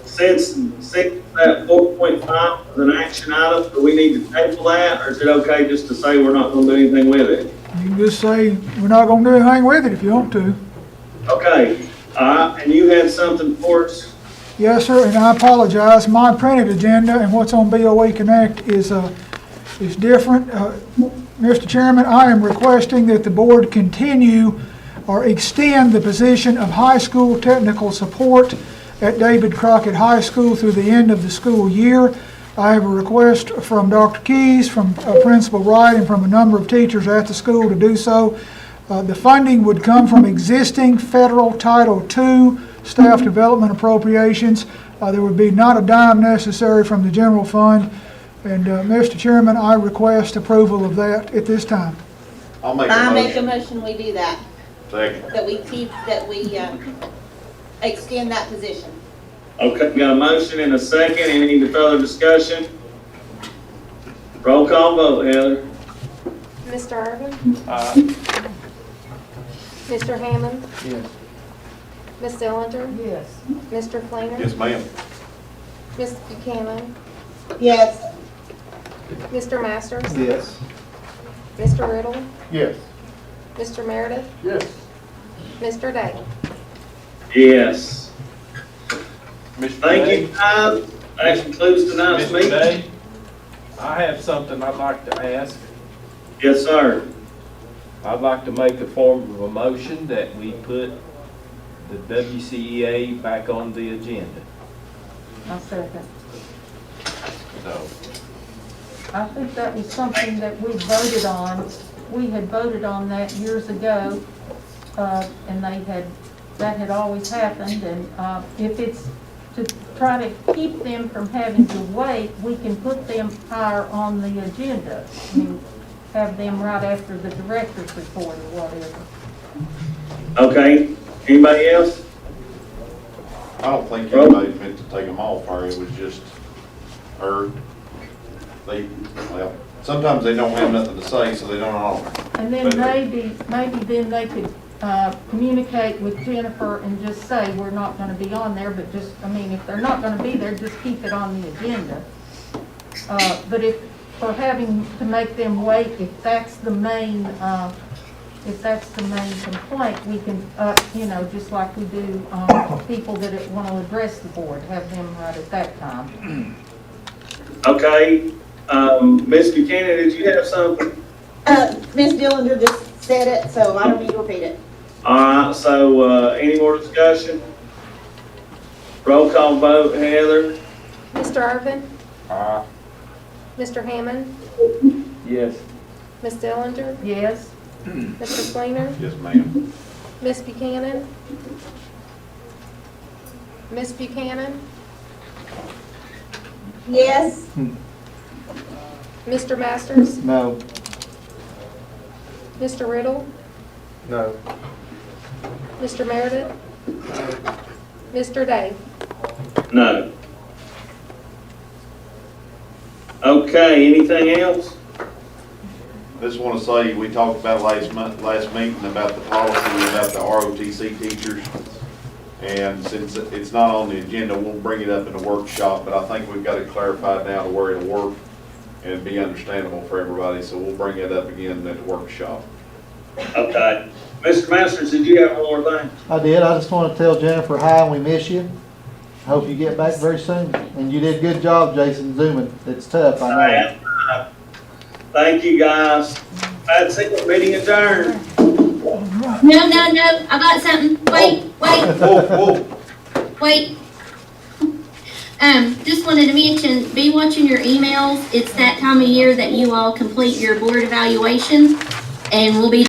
Since that 4.5 was an action item, do we need to table that, or is it okay just to say we're not gonna do anything with it? You can just say, we're not gonna do anything with it if you want to. Okay, and you had something for us? Yes, sir, and I apologize. My printed agenda and what's on BOE Connect is different. Mr. Chairman, I am requesting that the board continue or extend the position of high school technical support at David Crockett High School through the end of the school year. I have a request from Dr. Keys, from Principal Wright, and from a number of teachers at the school to do so. The funding would come from existing federal Title II staff development appropriations. There would be not a dime necessary from the general fund. And Mr. Chairman, I request approval of that at this time. I'll make I a make a motion. motion, we do that, Second. that we extend that position. Okay, got a motion and a second. Any further discussion? Roll call vote, Heather. Mr. Irvin? Aye. Mr. Hammond? Yes. Ms. Dillinger? Yes. Mr. Fleener? Yes, ma'am. Ms. Buchanan? Yes. Mr. Masters? Yes. Mr. Riddle? Yes. Mr. Meredith? Yes. Mr. Day? Yes. Mr. Thank Day? you, guys. That concludes tonight's Mr. meeting. Day, I have something I'd like to ask. Yes, sir. I'd like to make a form of a motion that we put the WCEA back on the agenda. I'll second. So, I think that was something that we voted on. We had voted on that years ago, and that had always happened, and if it's to try to keep them from having to wait, we can put them higher on the agenda. I mean, have them right after the director's report or whatever. Okay, anybody else? I don't think anybody meant to take them off, or it was just, or well, sometimes they don't have nothing to say, so they don't honor. And then maybe then they could communicate with Jennifer and just say, we're not gonna be on there, but just, I mean, if they're not gonna be there, just keep it on the agenda. But if, for having to make them wait, if that's the main complaint, we can, just like we do, people that want to address the board, have them right at that time. Okay, Ms. Buchanan, did you have something? Ms. Dillinger just said it, so I don't need to repeat it. All right, so, any more discussion? Roll call vote, Heather? Mr. Irvin? aye. Mr. Hammond? Yes. Ms. Dillinger? Yes? Mr. Fleener? Yes, ma'am. Ms. Buchanan? Ms. Buchanan? Yes. Mr. Masters? No. Mr. Riddle? No. Mr. Meredith? Mr. Day? No. Okay, anything else? Just want to say, we talked about last meeting about the policy about the ROTC teachers. And since it's not on the agenda, we'll bring it up in the workshop, but I think we've got it clarified now to where it'll work and be understandable for everybody, so we'll bring it up again at the workshop. Okay. Mr. Masters, did you have one more thing? I did. I just want to tell Jennifer hi and we miss you. Hope you get back very soon. And you did a good job, Jason, zooming. It's tough, I know. Thank you, guys. That's it, meeting adjourned. No, I got something. Wait. Wait. Just wanted to mention, be watching your emails. It's that time of year that you all complete your board evaluation, and we'll be